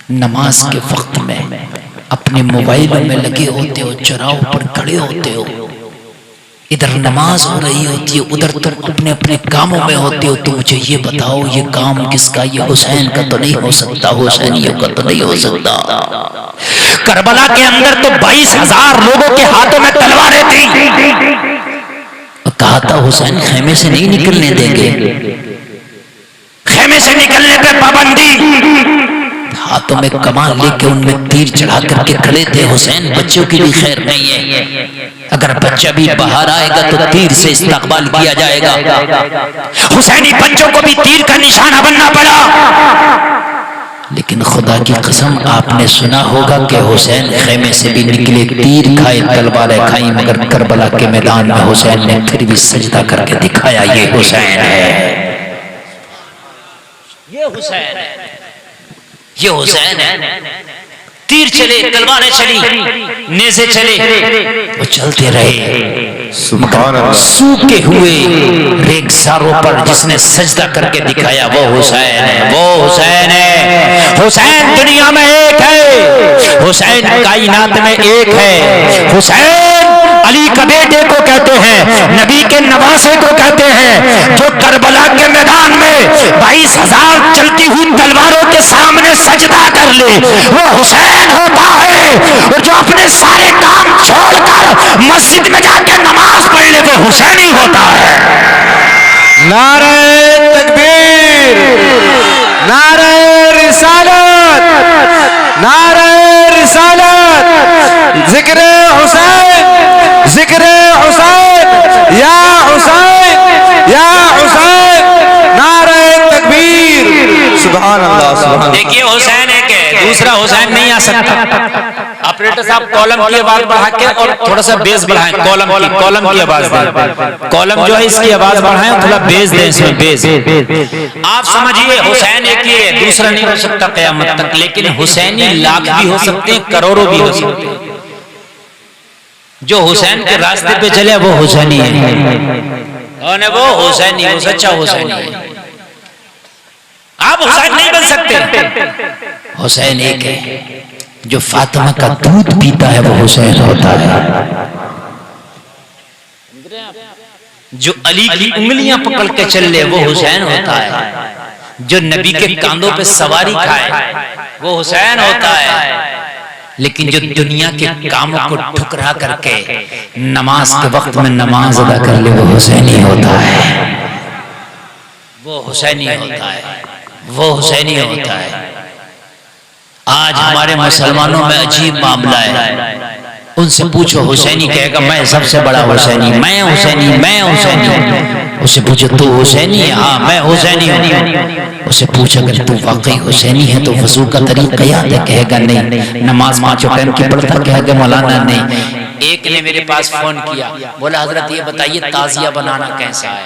नमाज के वक्त में अपने मोबाइल में लगे होते हो, चौराहों पर खड़े होते हो, इधर नमाज हो रही होती है, उधर तुम अपने अपने कामों में होते हो। तो मुझे ये बताओ, ये काम किसका? ये हुसैन का तो नहीं हो सकता, हुसैनियों का तो नहीं हो सकता। करबला के अंदर तो 22,000 लोगों के हाथों में तलवारें थी। कहा था हुसैन खेमे से नहीं निकलने देंगे, खेमे से निकलने पे पाबंदी। हाथों में कमान लेके उनमें तीर चढ़ा करके खड़े थे। हुसैन बच्चों की भी खैर नहीं है, अगर बच्चा भी बाहर आएगा तो तीर से इस्तकबाल किया जाएगा। हुसैनी बच्चों को भी तीर का निशाना बनना पड़ा। लेकिन खुदा की कसम, आपने सुना होगा कि हुसैन खेमे से भी निकले, तीर खाए, तलवारें खाई, मगर करबला के मैदान में हुसैन ने फिर भी सजदा करके दिखाया, ये हुसैन है, ये हुसैन है, ये हुसैन है। तीर चले, तलवारें चली, नेज़े चले, वो चलते रहे, मगर सूखे हुए रेगिस्तानों पर जिसने सजदा करके दिखाया वो हुसैन है, वो हुसैन है। हुसैन दुनिया में एक है, हुसैन कायनात में एक है। हुसैन अली का बेटे को कहते हैं, नबी के नवासे को कहते हैं, जो करबला के मैदान में 22,000 चलती हुई तलवारों के सामने सजदा कर ले, वो हुसैन होता है। और जो अपने सारे काम छोड़कर मस्जिद में जाके नमाज पढ़ ले, वो हुसैनी होता है। नारे तकबीर, नारे रिसालत, नारे रिसालत, जिक्र हुसैन, जिक्र हुसैन, या हुसैन, या हुसैन, नारे तकबीर, सुभान अल्लाह, सुभान। देखिए हुसैन एक है, दूसरा हुसैन नहीं आ सकता। ऑपरेटर साहब कॉलम की आवाज बढ़ा के और थोड़ा सा बेस बढ़ाएं, कॉलम की आवाज दें, कॉलम जो है इसकी आवाज बढ़ाएं, थोड़ा बेस दें इसमें, बेस। आप समझिए हुसैन एक ही है, दूसरा नहीं हो सकता क़यामत तक। लेकिन हुसैनी लाख भी हो सकते हैं, करोड़ों भी हो सकते हैं। जो हुसैन के रास्ते पे चले वो हुसैनी है, और वो हुसैनी, वो सच्चा हुसैनी है। आप हुसैन नहीं बन सकते। हुसैन एक है, जो फातिमा का दूध पीता है वो हुसैन होता है। जो अली की उंगलियां पकड़ के चल ले वो हुसैन होता है। जो नबी के कांधों पे सवारी खाए वो हुसैन होता है। लेकिन जो दुनिया के कामों को ठुकरा करके नमाज के वक्त में नमाज अदा कर ले वो हुसैनी होता है, वो हुसैनी होता है, वो हुसैनी होता है। आज हमारे मुसलमानों में अजीब मामला है। उनसे पूछो, हुसैनी कहेगा मैं सबसे बड़ा हुसैनी, मैं हुसैनी, मैं हुसैनी। उससे पूछो तू हुसैनी है? हाँ मैं हुसैनी हूँ। उससे पूछो अगर तू वाकई हुसैनी है तो वजू का तरीका याद है? कहेगा नहीं। नमाज 5 टाइम की पढ़ता? कहेगा मौलाना नहीं। एक ने मेरे पास फोन किया, बोला हजरत ये बताइए ताजिया बनाना कैसा है?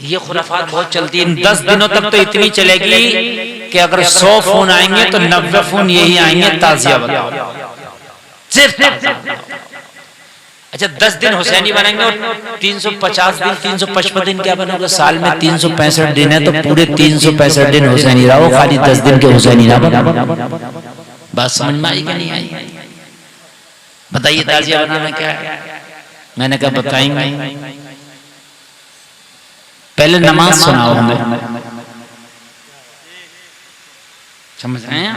ये खुराफात बहुत चलती है। 10 दिनों तक तो इतनी चलेगी कि अगर 100 फोन आएंगे तो 90 फोन यही आएंगे, ताजिया बताओ, सिर्फ। अच्छा 10 दिन हुसैनी बनेंगे और 350 दिन, 355 दिन क्या बनोगे? साल में 365 दिन है तो पूरे 365 दिन हुसैनी रहो, खाली 10 दिन के हुसैनी ना बनो। बात समझ में आई कि नहीं आई? बताइए ताजिया बनाना क्या है? मैंने कहा बताएंगे, पहले नमाज सुनाओ हमें। समझ रहे हैं?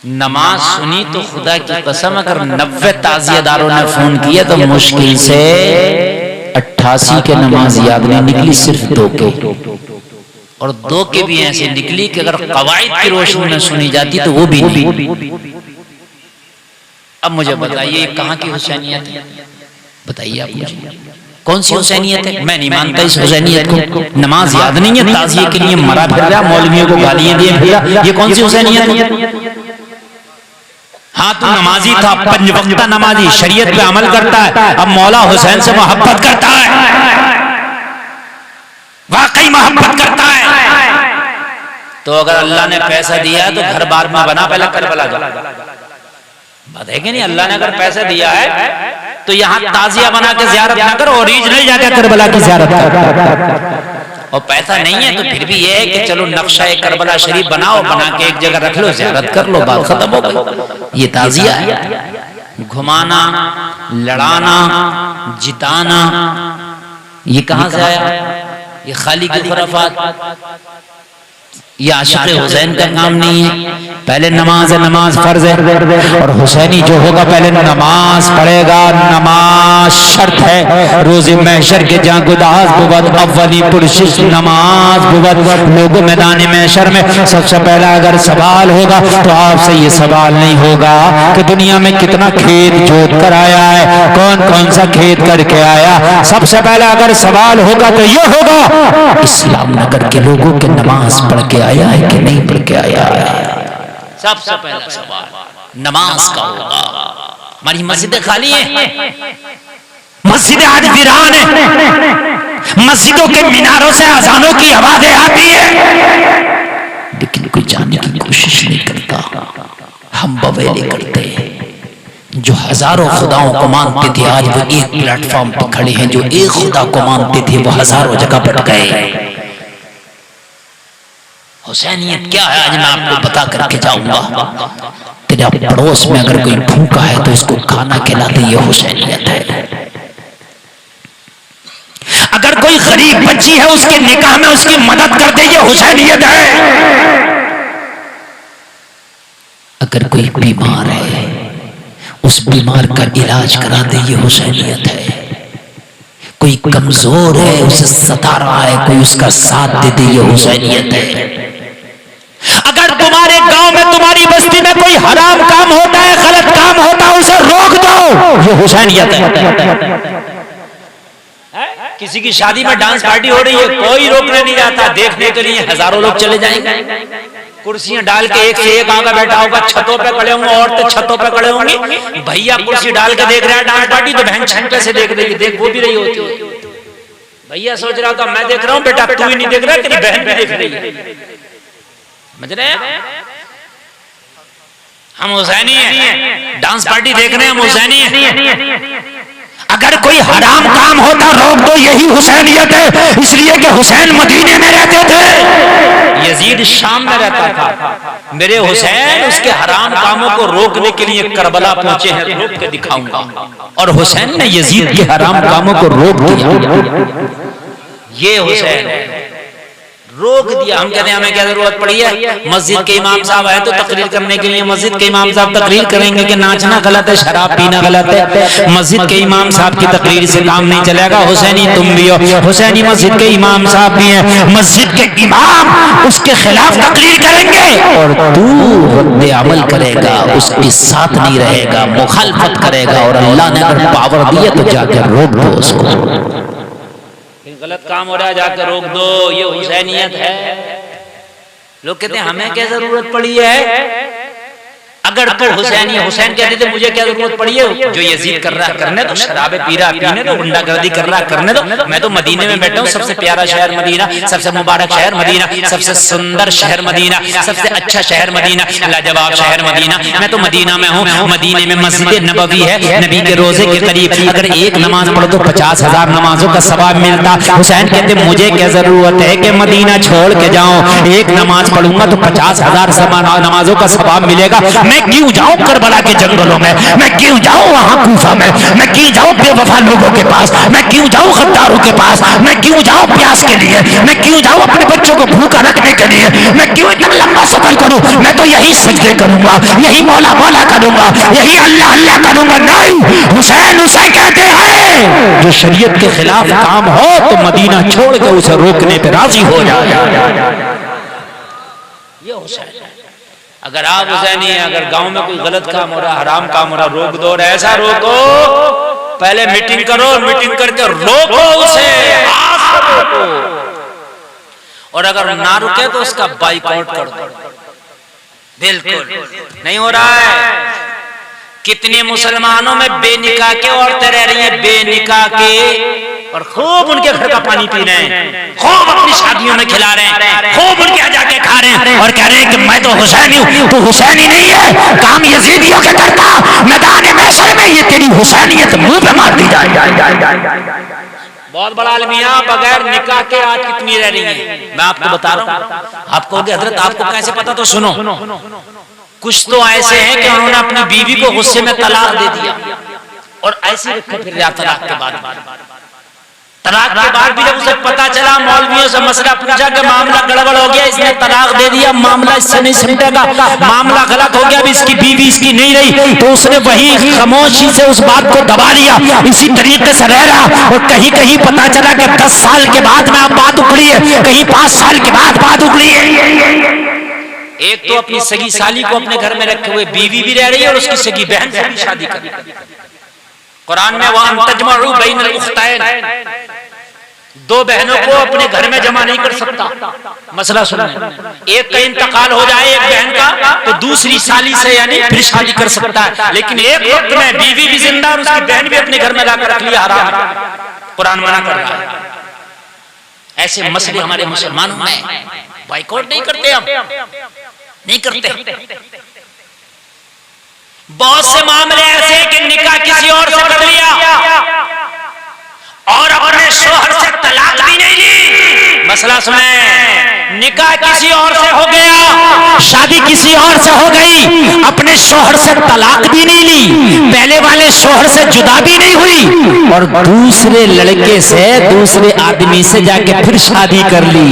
नमाज सुनी तो खुदा की कसम अगर 90 ताजियादारों ने फोन किया तो मुश्किल से 88 के नमाज याद नहीं निकली, सिर्फ 2 के। और 2 के भी ऐसे निकली कि अगर कवायद की रोशनी में सुनी जाती तो वो भी नहीं। अब मुझे बताइए कहाँ की हुसैनियत है? बताइए आप मुझे, कौन सी हुसैनियत है? मैं नहीं मानता इस हुसैनियत को। नमाज याद नहीं है, ताजिए के लिए मरा फिर रहा, मौलवियों को गालियां दिए फिर रहा, ये कौन सी हुसैनियत है? हाँ तू नमाजी था, 5 वक्त नमाजी, शरीयत पे अमल करता है, अब मौला हुसैन से मोहब्बत करता है, वाकई मोहब्बत करता है। तो अगर अल्लाह ने पैसा दिया तो घर बार में बना, पहले करबला जा। बात है कि नहीं? अल्लाह ने अगर पैसा दिया है तो यहाँ ताजिया बना के ज़ियारत ना करो, ओरिजिनल जाकर करबला की ज़ियारत करो। और पैसा नहीं है तो फिर भी ये है कि चलो नक्शा करबला शरीफ बनाओ, बना के एक जगह रख लो, ज़ियारत कर लो, बात खत्म हो गई। ये ताज़िया है। घुमाना, लड़ाना, जिताना, ये कहां से आया? ये खाली की खुराफात, ये आशिक़ हुसैन का काम नहीं है। पहले नमाज है, नमाज फर्ज है, और हुसैनी जो होगा पहले नमाज पढ़ेगा। नमाज शर्त है। रोज़े महशर के जागुदास बुवत अव्वली पुरशिश नमाज बुवत। लोगों मैदान महशर में सबसे पहला अगर सवाल होगा तो आपसे ये सवाल नहीं होगा कि दुनिया में कितना खेत जोत कर आया है, कौन कौन सा खेत करके आया। सबसे पहला अगर सवाल होगा तो ये होगा इस्लाम नगर के लोगों के नमाज पढ़ के आया है कि नहीं पढ़ के आया है। सबसे पहला सवाल नमाज का होगा। हमारी मस्जिदें खाली हैं, मस्जिदें आज वीरान है, मस्जिदों के मीनारों से अजानों की आवाजें आती है, लेकिन कोई जाने की कोशिश नहीं करता। हम बवेले करते हैं। जो हजारों खुदाओं को मानते थे आज वो एक प्लेटफॉर्म पर खड़े हैं, जो एक खुदा को मानते थे वो हजारों जगह बट गए। हुसैनियत क्या है आज मैं आपको बता करके जाऊंगा। तेरे पड़ोस में अगर कोई भूखा है तो उसको खाना खिलाते, ये हुसैनियत है। अगर कोई गरीब बच्ची है उसके निकाह में उसकी मदद कर दे, ये हुसैनियत है। अगर कोई बीमार है उस बीमार का इलाज करा दे, ये हुसैनियत है। कोई कमजोर है उसे सता रहा है, कोई उसका साथ दे दे, ये हुसैनियत है। अगर तुम्हारे गांव में तुम्हारी बस्ती में कोई हराम काम होता है, गलत काम होता है, उसे रोक दो, ये हुसैनियत है। किसी की शादी में डांस पार्टी हो रही है, कोई रोकने नहीं जाता, देखने के लिए हजारों लोग चले जाएंगे। कुर्सियां डाल के एक से एक आगा बैठा होगा, छतों पे खड़े होंगे, औरतें छतों पे खड़े होंगी। भैया कुर्सी डाल के देख रहे हैं डांस पार्टी, तो बहन छन पे से देख रही है, देख वो भी रही होती है। भैया सोच रहा था मैं देख रहा हूँ, बेटा तू ही नहीं देख रहा, तेरी बहन भी देख रही है। समझ रहे हैं? हम हुसैनी हैं, डांस पार्टी देख रहे हैं, हम हुसैनी हैं। अगर कोई हराम काम होता रोक दो, यही हुसैनियत है। इसलिए कि हुसैन मदीने में रहते थे, यजीद शाम में रहता था। मेरे हुसैन उसके हराम कामों को रोकने के लिए करबला पहुंचे हैं, रोक के दिखाऊंगा। और हुसैन ने यजीद के हराम कामों को रोक दिया। ये हुसैन है, रोक दिया। हम कहते हैं हमें क्या जरूरत पड़ी है? मस्जिद के इमाम साहब आए तो तकरीर करने के लिए मस्जिद के इमाम साहब तकरीर करेंगे कि नाचना गलत है, शराब पीना गलत है। मस्जिद के इमाम साहब की तकरीर से काम नहीं चलेगा। हुसैनी तुम भी हो, हुसैनी मस्जिद के इमाम साहब भी हैं। मस्जिद के इमाम उसके खिलाफ तकरीर करेंगे और तू रद्द अमल करेगा, उसके साथ नहीं रहेगा, मुखालफत करेगा। और अल्लाह ने अगर पावर दी है तो जाकर रोक दो उसको। गलत काम हो रहा है जाकर रोक दो, ये हुसैनियत है। लोग कहते हैं हमें क्या जरूरत पड़ी है? अगर तो हुसैनी हुसैन कहते थे मुझे क्या जरूरत पड़ी है? जो यजीद कर रहा है करने दो, शराबे पी रहा पीने दो, गुंडागर्दी कर रहा करने दो। मैं तो मदीने में बैठा हूँ, सबसे प्यारा शहर मदीना, सबसे मुबारक शहर मदीना, सबसे सुंदर शहर मदीना, सबसे अच्छा शहर मदीना, लाजवाब शहर मदीना। मैं तो मदीना में हूँ। मदीने में मस्जिद नबवी है, नबी के रोजे के करीब। अगर एक नमाज पढ़ो तो 50,000 नमाजों का सवाब मिलता। हुसैन कहते मुझे क्या जरूरत है कि मदीना छोड़ के जाऊं? एक नमाज पढ़ूंगा तो 50,000 नमाजों का सवाब मिलेगा। मैं क्यों जाऊं करबला के जंगलों में? मैं क्यों जाऊं वहां कूफा में? मैं क्यों जाऊं बेवफा लोगों के पास? मैं क्यों जाऊं गद्दारों के पास? मैं क्यों जाऊं प्यास के लिए? मैं क्यों जाऊं अपने बच्चों को भूखा रखने के लिए? मैं क्यों इतना लंबा सफर करूं? मैं तो यही सजदे करूंगा, यही मौला मौला करूंगा, यही अल्लाह अल्लाह करूंगा। नहीं, हुसैन उसे कहते हैं जो शरीयत के खिलाफ काम हो तो मदीना छोड़ के उसे रोकने पे राजी हो जाए। ये हुसैन है। अगर आप हुसैनी हैं, अगर गांव में कोई गलत काम हो रहा, हराम काम हो रहा, रोक दो। और ऐसा रोको, पहले मीटिंग करो, मीटिंग करके रोको उसे, रोको। और अगर ना रुके तो उसका बाइकआउट कर दो। बिल्कुल नहीं हो रहा है। कितने मुसलमानों में बेनिकाह के औरतें रह रही हैं, बेनिकाह के, और खूब उनके घर का पानी पी रहे हैं, खूब अपनी शादियों में खिला रहे हैं, खूब उनके यहाँ जाके खा रहे हैं और कह रहे हैं कि मैं तो हुसैनी हूँ। तो हुसैनी नहीं है, काम यजीदियों के करता। मैदान महशर में ये तेरी हुसैनियत मुंह पे मार दी जाए। बहुत बड़ा अलमिया, बगैर निकाह के आज कितनी रह रही है मैं आपको बता रहा हूँ। आप कहोगे हजरत आपको कैसे पता, तो सुनो। कुछ तो ऐसे हैं कि उन्होंने अपनी बीवी को गुस्से में तलाक दे दिया और ऐसे रखे फिर तलाक के बाद भी जब उसे पता चला, मौलवियों से मसला पूछा कि मामला गड़बड़ हो गया, इसने तलाक दे दिया, मामला इससे नहीं सिमटेगा, मामला गलत हो गया, अब इसकी बीवी इसकी नहीं रही, तो उसने वही खामोशी से उस बात को दबा लिया, इसी तरीके से रह रहा। और कहीं कहीं पता चला कि 10 साल के बाद में अब बात उखड़ी है, कहीं 5 साल के बाद बात उखड़ी है। एक तो अपनी सगी साली को अपने घर में रखे हुए बीवी भी रह रही है और उसकी सगी बहन से भी शादी कर रही है। कुरान में वहां तजमउ बैनल उख्तैन, दो बहनों को अपने घर में जमा नहीं कर सकता। मसला सुनिए, एक का इंतकाल हो जाए एक बहन का, तो दूसरी साली से यानी फिर शादी कर सकता है, लेकिन एक वक्त में बीवी भी जिंदा और उसकी बहन भी अपने घर में लाकर रख लिया, हराम। कुरान मना कर रहा है। ऐसे मसले हमारे मुसलमानों में बाइकआउट नहीं करते, हम नहीं करते। बहुत से मामले ऐसे कि निकाह किसी और से कर लिया और अपने शोहर से तलाक भी नहीं ली। मसला सुने, निकाह किसी और से हो गया, शादी किसी और से हो गई, अपने शोहर से तलाक भी नहीं ली, पहले वाले शोहर से जुदा भी नहीं हुई और दूसरे लड़के से, दूसरे आदमी से जाके फिर शादी कर ली।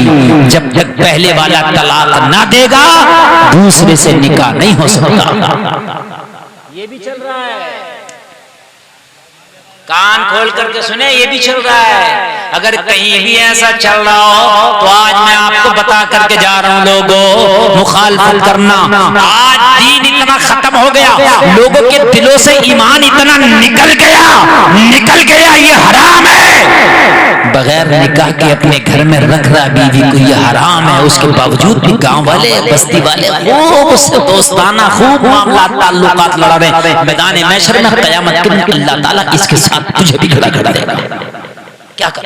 जब तक पहले वाला तलाक ना देगा दूसरे से निकाह नहीं हो सकता। ये भी चल रहा है, कान खोल करके सुने, ये भी चल रहा है। अगर कहीं भी ऐसा चल रहा हो तो आज मैं आपको बता करके जा रहा हूं, लोगों मुखालफत करना। आज दीन इतना खत्म हो गया, लोगों के दिलों से ईमान इतना निकल गया, ये हराम है। बगैर निकाह के अपने घर में रख रहा बीवी को, ये हराम है। उसके बावजूद भी गांव वाले, बस्ती वाले खूब उससे दोस्ताना, खूब मामला ताल्लुकात लड़ा रहे। मैदान महशर में क़यामत के दिन अल्लाह ताला इसके साथ तुझे भी खड़ा कर देगा। क्या कर,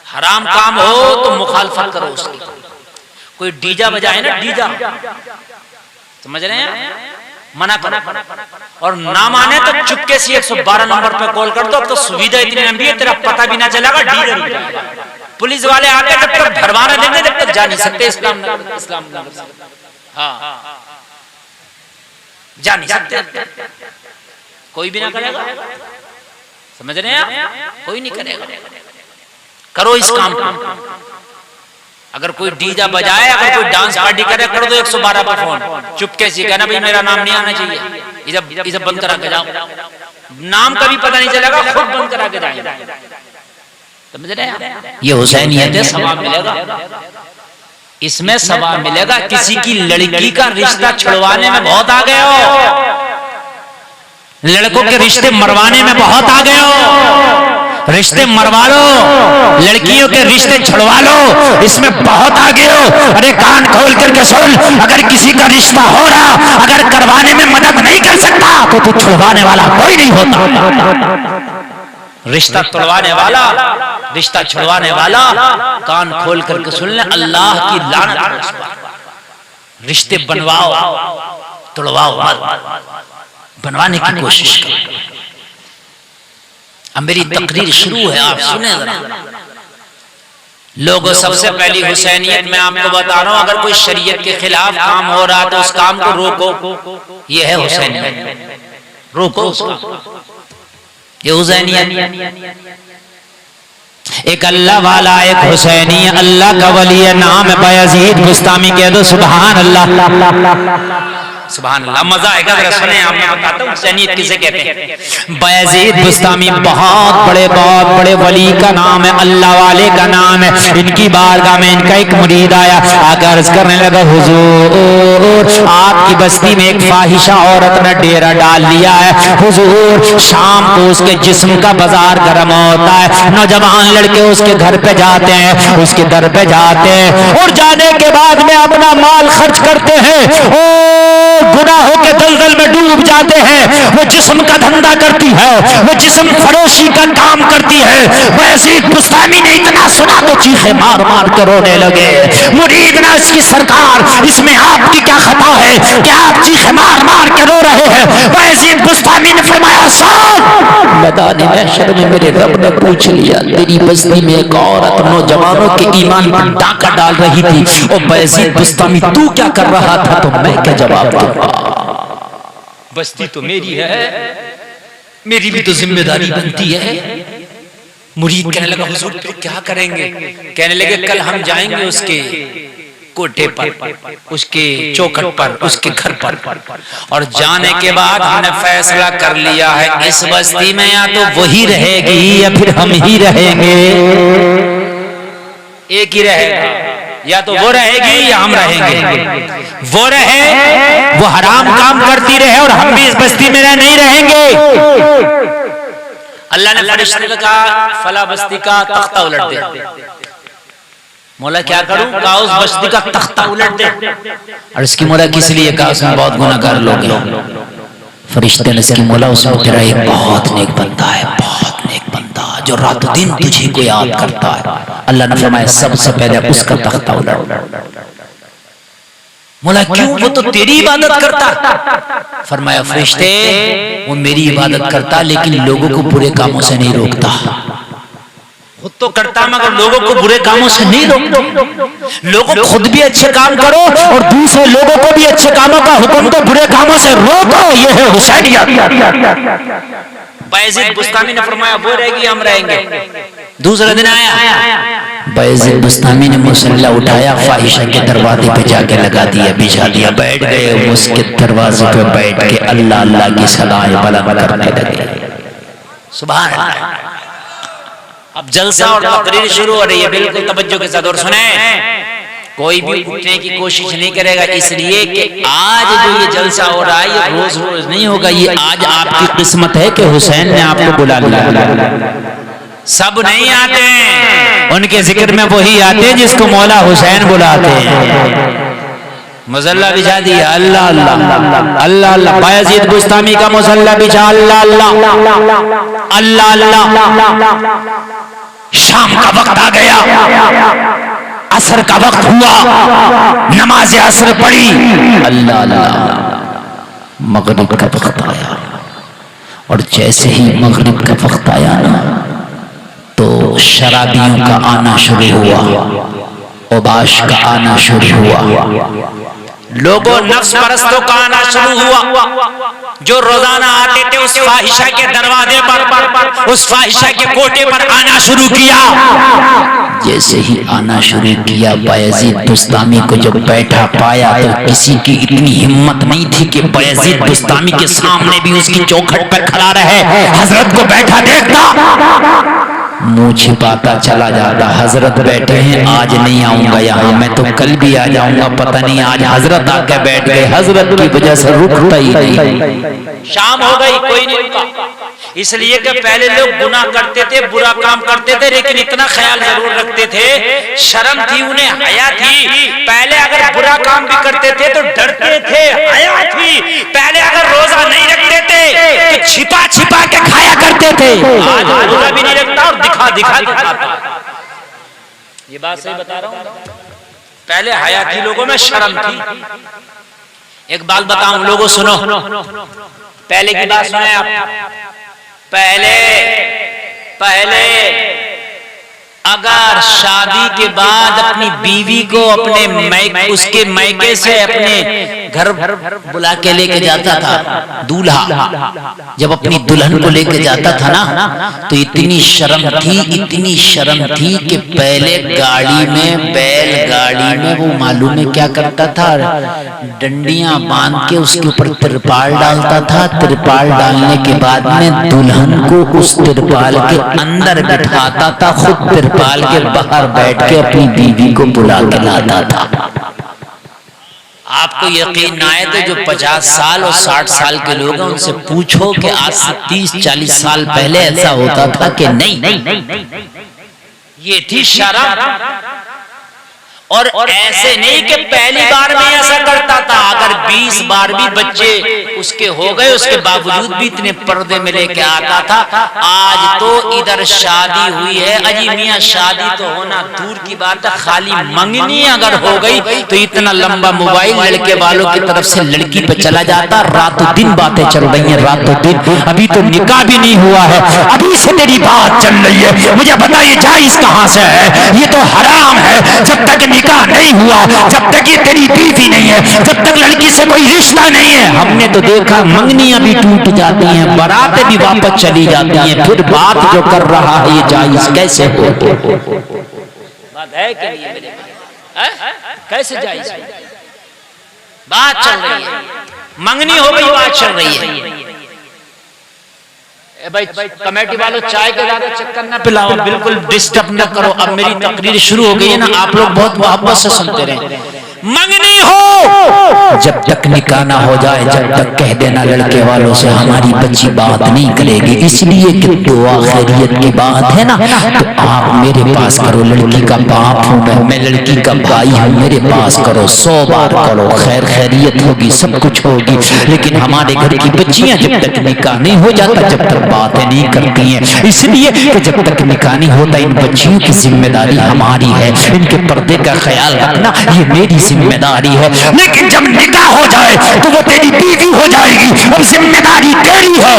हराम काम हो तो मुखालफत करो उसकी। कोई डीजा बजाए ना, डीजा, समझ रहे हैं, मना करो। और ना माने तो चुपके से 112 नंबर पे कॉल कर दो। अब तो सुविधा इतनी लंबी है, तेरा पता भी ना चलेगा, डीजा पुलिस वाले आके जब तक भरवाना देंगे जब तक जा नहीं सकते। इस्लाम हाँ, जा नहीं सकते, कोई भी ना करेगा। समझ रहे हैं आप, कोई नहीं करेगा। करो इस काम को। अगर कोई डीजा बजाए, अगर कोई डांस पार्टी करे, कर दो 112 पर फोन, चुपके से कहना भाई मेरा नाम नहीं आना चाहिए, इसे बंद करा के जाओ। नाम का भी पता नहीं चलेगा, खुद बंद करा के जाएंगे। समझ रहे हैं, ये हुसैनियत है, सवाब मिलेगा इसमें, सवाब मिलेगा। किसी की लड़की का रिश्ता छुड़वाने में बहुत आ गए हो, लड़कों के रिश्ते मरवाने में बहुत आ गए हो, रिश्ते मरवा लो, लड़कियों के रिश्ते छुड़वा लो, इसमें बहुत आ गए हो। अरे कान खोल करके सुन, अगर किसी का रिश्ता हो रहा, अगर करवाने में मदद नहीं कर सकता तो तू छुड़वाने वाला कोई नहीं होता। रिश्ता तोड़वाने वाला, रिश्ता छुड़वाने वाला, कान खोल करके सुन ले, अल्लाह की लानत। रिश्ते बनवाओ, तोड़वाओ मत, बनवाने की कोशिश करो। अब मेरी तकरीर शुरू है, आप सुने जरा। लोगों, सबसे पहली हुसैनियत मैं आपको बता रहा हूं, अगर कोई शरीयत के खिलाफ काम हो रहा तो उस काम को रोको। ये है हुसैनियत, रोको उसको, ये हुसैनियत। एक अल्लाह वाला, एक हुसैनी, अल्लाह का वली, नाम है बायजीद बुस्तामी। कह दो सुभान अल्लाह, सुभान अल्लाह। मजा आएगा, जरा सुने, आप मैं बताता हूँ हुसैनियत किसे कहते हैं। बायजीद बुस्तामी बहुत बड़े वली का नाम है, अल्लाह वाले का नाम है। इनकी बारगाह में इनका एक मुरीद आया, आकर अर्ज करने लगा, हुजूर आपकी बस्ती में एक फाहिशा औरत ने डेरा डाल लिया है। हुजूर शाम को उसके जिस्म का बाजार गर्म होता है, नौजवान लड़के उसके घर पे जाते हैं, उसके दर पे जाते हैं और जाने के बाद में अपना माल खर्च करते हैं। ओ गुनाहों के दलदल में डूब जाते हैं, वो जिस्म का धंधा करती है, वो जिस्म फरोशी का काम करती है। यजीद बुस्तामी ने इतना सुना तो चीखे मार मार कर रोने लगे। मुरीद ना इसकी सरकार, इसमें आपकी क्या खता है कि आप चीखे मार मार कर रो रहे हैं? यजीद बुस्तामी ने फरमाया, साहब मैदान महशर में मेरे रब ने पूछ लिया, तेरी बस्ती में एक औरत नौजवानों के ईमान पर डाका डाल रही थी, और यजीद बुस्तामी तू क्या कर रहा था? तो मैं क्या जवाब दूंगा? बस्ती तो मेरी है, मेरी भी तो जिम्मेदारी बनती है। मुरीद कहने लगा, हुजूर फिर क्या करेंगे? कहने लगे, कल हम जाएंगे उसके कोठे पर, उसके चौखट पर, उसके घर पर, और जाने के बाद हमने फैसला कर लिया है इस बस्ती में या तो वही रहेगी या फिर हम ही रहेंगे। एक ही रहेगा, या तो वो रहेगी या हम रहेंगे। वो रहे, वो हराम काम करती रहे, और हम भी इस बस्ती में नहीं रहेंगे। अल्लाह ने फरिश्ते को कहा, फला बस्ती का तख्ता उलट दे। मौला क्या करूं? कहा उस बस्ती का तख्ता उलट दे। और इसकी मौला किस लिए? कहा उसमें बहुत गुनाहगार लोग हैं। फरिश्ते ने इसकी मौला, उसमें तेरा एक बहुत नेक बंदा है, बहुत नेक बंदा जो रातों दिन तुझे को याद करता है। अल्लाह ने फरमाया, सबसे पहले उसका तख्ता उलट। मौला क्यों? वो तो तेरी इबादत करता। फरमाया, फरिश्ते वो मेरी इबादत करता लेकिन लोगों को बुरे कामों से नहीं रोकता। खुद तो करता मगर लोगों को बुरे कामों से नहीं रोकता। लोगों खुद भी अच्छे काम करो और दूसरे लोगों को भी अच्छे कामों का हुक्म दो, बुरे कामों से रोको। ये है हुसैनियत। यजीद बुस्तामी ने फरमाया, वो रहेगी हम रहेंगे। दूसरा दिन आया, यजीद बुस्तामी ने मुसल्ला उठाया, फाहिशा के दरवाजे पे जाके लगा दिया, बिछा दिया, बैठ गए। उसके दरवाजे पे बैठ के अल्लाह अल्लाह की सलाएं बुलंद करने लगे। सुभान अल्लाह। अब जलसा और तकरीर शुरू हो रही है, बिल्कुल तवज्जो के साथ और सुने। कोई भी उठने की कोशिश नहीं करेगा, इसलिए कि आज जो ये जलसा हो रहा है ये रोज रोज नहीं होगा। ये आज आपकी किस्मत है कि हुसैन ने आपको बुला लिया। सब नहीं आते हैं, उनके जिक्र में वही आते हैं जिसको मौला हुसैन बुलाते हैं। मुसल्ला बिछा दिया, अल्लाह अल्लाह अल्लाह अल्लाह। यजीद बुस्तामी का मुसल्ला बिछा, अल्लाह अल्लाह अल्लाह अल्लाह। शाम का वक्त आ गया, असर का वक्त हुआ, नमाज असर पड़ी, अल्लाह अल्लाह। मगरिब का वक्त आया, और जैसे ही मगरिब का वक्त आया ना, तो शराबियों का आना शुरू हुआ, ओबाश का आना शुरू हुआ, लोगों नफ्स परस्तों का आना शुरू हुआ, जो रोजाना आते थे उस फाहिशा के दरवाजे पर, उस फाहिशा के कोटे पर आना शुरू किया। जैसे ही आना शुरू किया, यजीद बुस्तामी को जब बैठा पाया तो किसी की इतनी हिम्मत नहीं थी कि यजीद बुस्तामी के सामने भी उसकी चौखट पर खड़ा रहे। हजरत को बैठा देखता, मुंह छिपाता चला जाता। हजरत बैठे हैं, आज नहीं आऊंगा यहाँ, मैं तो कल भी आ जाऊंगा, पता नहीं आज हजरत आके बैठ गए। हजरत की वजह से रुकता ही नहीं। शाम हो गई, कोई नहीं रुका, इसलिए कि पहले लोग गुनाह करते थे, बुरा काम करते थे, लेकिन इतना ख्याल जरूर रखते थे, शर्म थी उन्हें, हया थी। पहले अगर बुरा काम भी करते थे तो डरते थे, हया थी। पहले अगर रोजा नहीं रखते थे तो छिपा छिपा के खाया करते थे। आज रोजा भी नहीं रखता और दिखा दिखा खाता। ये बात सही बता रहा हूँ। पहले हया थी लोगों में, शर्म थी। एक बात बताऊं लोगों, सुनो, पहले की बात सुने आप। पहले अगर शादी के बाद अपनी बीवी को अपने उसके मैके से अपने घर बुला के लेके जाता था, दूल्हा जब अपनी दुल्हन को लेके जाता था ना, तो इतनी शर्म थी कि पहले गाड़ी में, बैलगाड़ी में वो मालूम है क्या करता था, डंडियां बांध के उसके ऊपर तिरपाल डालता था। तिरपाल डालने के बाद में दुल्हन को उस तिरपाल के अंदर बिठाता था, खुद तिरपाल के बाहर बैठ के अपनी बीवी को बुला के लाता था। आपको यकीन ना आए तो जो 50 साल और 60 साल के लोग हैं उनसे पूछो कि आज से 30-40 साल पहले ऐसा होता था कि नहीं। ये थी शर्म। और ऐसे नहीं कि पहली बार में ऐसा करता था, अगर 20 बार भी बच्चे उसके हो गए उसके बावजूद भी इतने पर्दे में लेके आता था। आज तो इधर शादी हुई है, अजी मियां शादी तो होना दूर की बात है, खाली मंगनी अगर हो गई तो इतना लंबा मोबाइल लड़के वालों की तरफ से लड़की पे चला जाता। रातों दिन बातें चल रही हैं, रातों दिन, अभी तो निकाह भी नहीं हुआ है, अभी से तेरी बात चल रही है। मुझे बताइए जायज कहां से है? ये तो हराम है। जब तक निकाह नहीं हुआ, जब तक ये तेरी बीवी नहीं है, जब तक लड़की से कोई रिश्ता नहीं है। हमने तो देखा मंगनियां भी टूट जाती हैं, बारातें भी वापस चली जाती हैं, फिर बात जो कर रहा है ये जायज कैसे हो? बात है कि नहीं मेरे भाई? कैसे जायज? बात चल रही है, मंगनी हो गई, बात चल रही है। भाई कमेटी वालों चाय के ज्यादा चक्कर न पिलाओ, बिल्कुल डिस्टर्ब न करो। अब मेरी तकरीर शुरू हो गई है ना, आप लोग बहुत मोहब्बत से सुनते रहे। मंगनी हो जब तक निकाह ना हो जाए, जब तक कह देना लड़के वालों से हमारी बच्ची बात नहीं करेगी, इसलिए कि दुआ खैरियत की बात है ना, तो आप मेरे पास करो। लड़की का बाप हूँ मैं लड़की का भाई हूँ, मेरे पास करो, 100 बार करो, खैर खैरियत होगी, सब कुछ होगी। लेकिन हमारे घर की बच्चियां जब तक निकाह नहीं हो जाता, जब तक बातें नहीं करती हैं, इसलिए कि जब तक निकाह नहीं होता इन बच्चियों की जिम्मेदारी हमारी है, इनके पर्दे का ख्याल रखना ये मेरी जिम्मेदारी है। लेकिन जब निकाह हो जाए तो वो तेरी बीवी हो जाएगी और जिम्मेदारी तेरी है।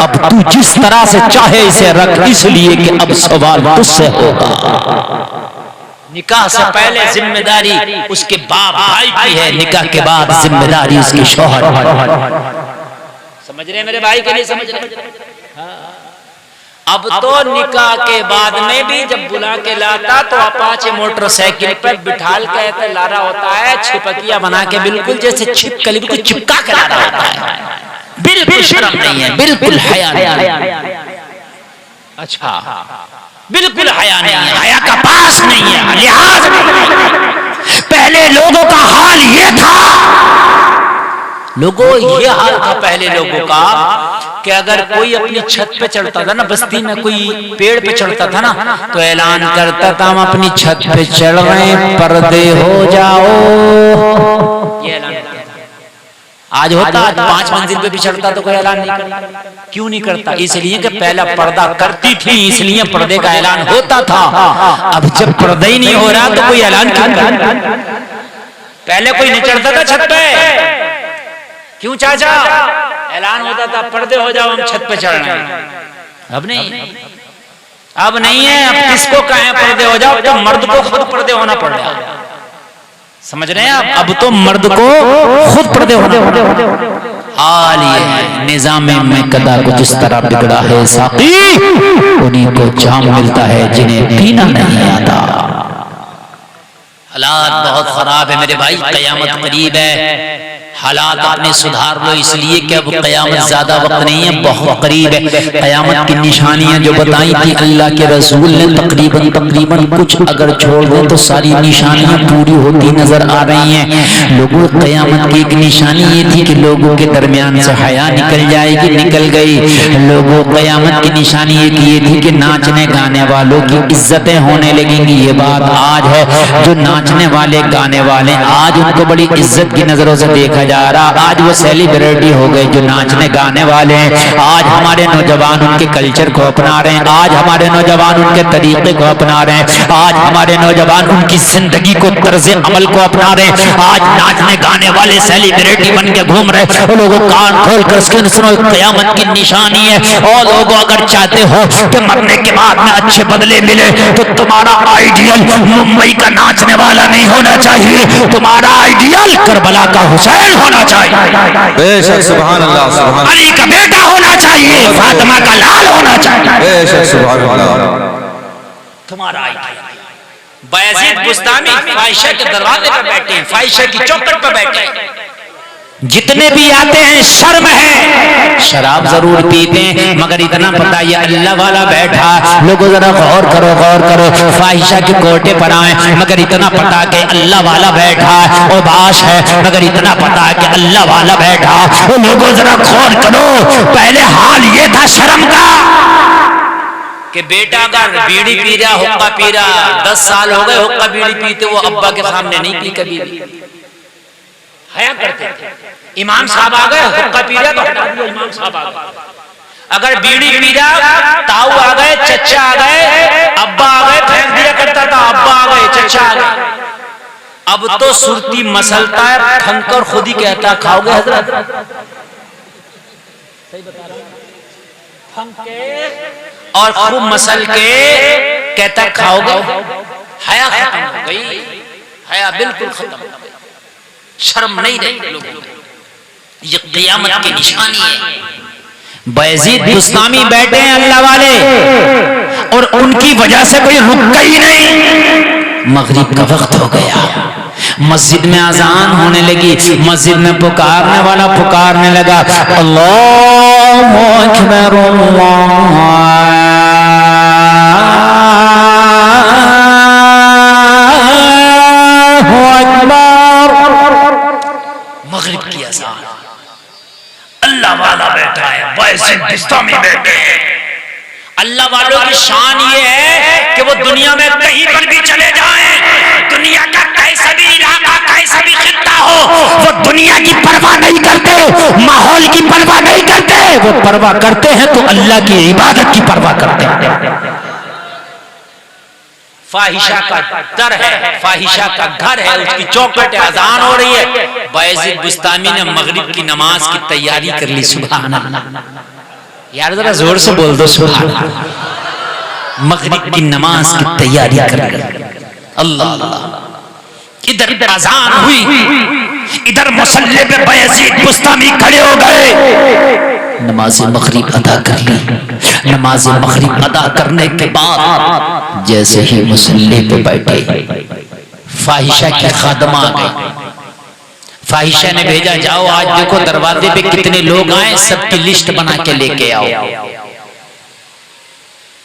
अब तू जिस तरह से चाहे इसे रख, इसलिए कि अब सवाल तुझसे होगा। निकाह से पहले जिम्मेदारी उसके बाप भाई की है, निकाह के बाद जिम्मेदारी उसके शौहर। समझ रहे मेरे भाई के लिए? समझ रहे? अब तो निकाह के बाद में भी जब बुला के लाता तो अपाचे मोटरसाइकिल पर बिठाल के ला रहा होता है, छिपकिया बना के, बिल्कुल जैसे छिपकली को चिपका के ला रहा होता है। बिल्कुल शर्म नहीं है, बिल्कुल हया नहीं है। अच्छा, बिल्कुल हया नहीं है, हया का पास नहीं है, लिहाज नहीं। पहले लोगों का हाल ये था, लोगों ये हाल था पहले लोगों का कि अगर कोई अपनी छत पे चढ़ता था ना, बस्ती में कोई पेड़ पे चढ़ता था ना, तो ऐलान करता था हम अपनी छत पे चढ़ रहे हैं, पर्दे हो जाओ। ये ऐलान आज होता, आज 5 मंजिल पे भी चढ़ता तो कोई ऐलान नहीं करता। क्यों नहीं करता? इसलिए कि पहला पर्दा करती थी, इसलिए पर्दे का ऐलान होता था। अब जब पर्दा ही नहीं हो रहा तो कोई ऐलान क्यों करता? पहले कोई नहीं चढ़ता था छत पे, क्यों चाचा? ऐलान होता था पर्दे हो जाओ, हम छत पे चढ़ रहे हैं। अब नहीं, अब नहीं है। अब किसको कहें पर्दे हो जाओ? तो मर्द को खुद पर्दे होना पड़ रहा है। समझ रहे हैं आप? अब तो मर्द को खुद पर्दे होना पड़ रहा है। हाल ये है, निजाम में कदा कुछ इस तरह बिगड़ा है साकी, उन्हीं को जाम मिलता है जिन्हें पीना नहीं आता। हालात बहुत खराब है मेरे भाई, कयामत करीब है। हालात अपने सुधार लो, इसलिए कि अब कयामत ज्यादा वक्त नहीं है, बहुत करीब है। कयामत की निशानियां जो बताई थी अल्लाह के रसूल ने, तकरीबन कुछ अगर छोड़ दें तो सारी निशानियां पूरी होती नजर आ रही हैं। लोगों, कयामत की एक निशानी ये थी कि लोगों के दरमियान से हया निकल जाएगी, निकल गई। लोगों, कयामत की निशानी एक ये थी कि नाचने गाने वालों की इज्जतें होने लगेंगी। ये बात आज है, जो नाचने वाले गाने वाले आज उनको बड़ी इज्जत की नजरों से देखा जा रहा। आज वो सेलिब्रिटी हो गए जो नाचने गाने वाले हैं। आज हमारे नौजवान उनके कल्चर को अपना रहे हैं, आज हमारे नौजवान उनके तरीके को अपना रहे हैं, आज हमारे नौजवान उनकी जिंदगी को, तर्ज अमल को अपना रहे हैं। आज नाचने गाने वाले सेलिब्रिटी बन के घूम रहे हैं। लोगों कान खोल कर सुनो, कयामत की निशानी है। और लोगों, अगर चाहते हो कि मरने के बाद में अच्छे बदले मिले तो तुम्हारा आइडियल मुंबई का नाचने वाला नहीं होना चाहिए, तुम्हारा आइडियल करबला का हुसैन होना चाहिए। बेशक, सुभान अल्लाह, सुभान अली का बेटा होना चाहिए, फातिमा का लाल होना चाहिए। बेशक, सुभान अल्लाह। तुम्हारा बायजीद बुस्तामी फाहिशा के दरवाजे पर बैठे हैं, फाहिशा की चौखट पर बैठे हैं। जितने भी आते हैं शर्म है, शराब जरूर पीते हैं, मगर इतना पता ये अल्लाह वाला बैठा। लोगों जरा गौर करो, गौर करो, फाहिशा के कोटे पर आए, मगर इतना पता कि अल्लाह वाला बैठा। वो बाश है, मगर इतना पता कि अल्लाह वाला बैठा। वो, लोगों जरा गौर करो, पहले हाल ये था शर्म का, कि बेटा अगर बीड़ी पी रहा, हुक्का पी रहा, 10 साल हो गए हुक्का बीड़ी पीते, वो अब्बा के सामने नहीं पी कभी भी, हया करते थे। इमाम साहब आ गए, हुक्का पी रहा तो हटा दिया, इमाम साहब आ गए। अगर बीड़ी पी रहा, ताऊ आ गए, चचा आ गए, अब्बा आ गए, फेंक दिया करता था, अब्बा आ गए, चचा आ गए। अब तो सुरती मसलता है, खंकर खुद ही कहता खाओगे हजरत, सही बता रहा हूं, और खूब मसल के कहता खाओगे। हया खत्म हो गई, हया बिल्कुल खत्म हो गई, शर्म नहीं रही लोगों को। ये क़यामत की निशानी है। बयजीद बुस्तामी बैठे हैं अल्लाह वाले, और उनकी वजह से कोई रुक ही नहीं। मगरिब का वक्त हो गया, मस्जिद में अजान होने लगी, मस्जिद में पुकारने वाला पुकारने लगा, अल्लाहु अकबर अल्लाहु अकबर। मगरिब की अजान, अल्लाह वाला बैठा है, बयजीद बुस्तामी बैठे हैं। अल्लाह वालों की शान ये है कि वो दुनिया में कहीं पर भी चले जाएं, दुनिया का कैसा भी इलाका, कैसा भी खित्ता हो, वो दुनिया की परवाह नहीं करते, माहौल की परवाह नहीं करते। वो परवाह करते हैं तो अल्लाह की इबादत की परवाह करते हैं। फाहिशा का दर है, फाहिशा का घर है, उसकी चौखट है, अजान हो रही है। बयजीद बुस्तामी ने मगरिब की नमाज की तैयारी कर ली। सुभान अल्लाह, यार जरा जोर से बोल दो सुभान अल्लाह। मगरिब की नमाज की तैयारी कर ली। अल्लाह अल्लाह। इधर अजान हुई, इधर मुसल्ले पे बयजीद बुस्तामी खड़े हो गए, नमाज मगरिब अदा कर ली। नमाज मगरिब अदा करने के बाद जैसे ही मुसल्ले पे बैठे, फाहिशा की खादमा आ गई। फाहिशा ने भेजा, जाओ आज देखो दरवाजे पे कितने लोग आए, सबकी लिस्ट बना के लेके आओ,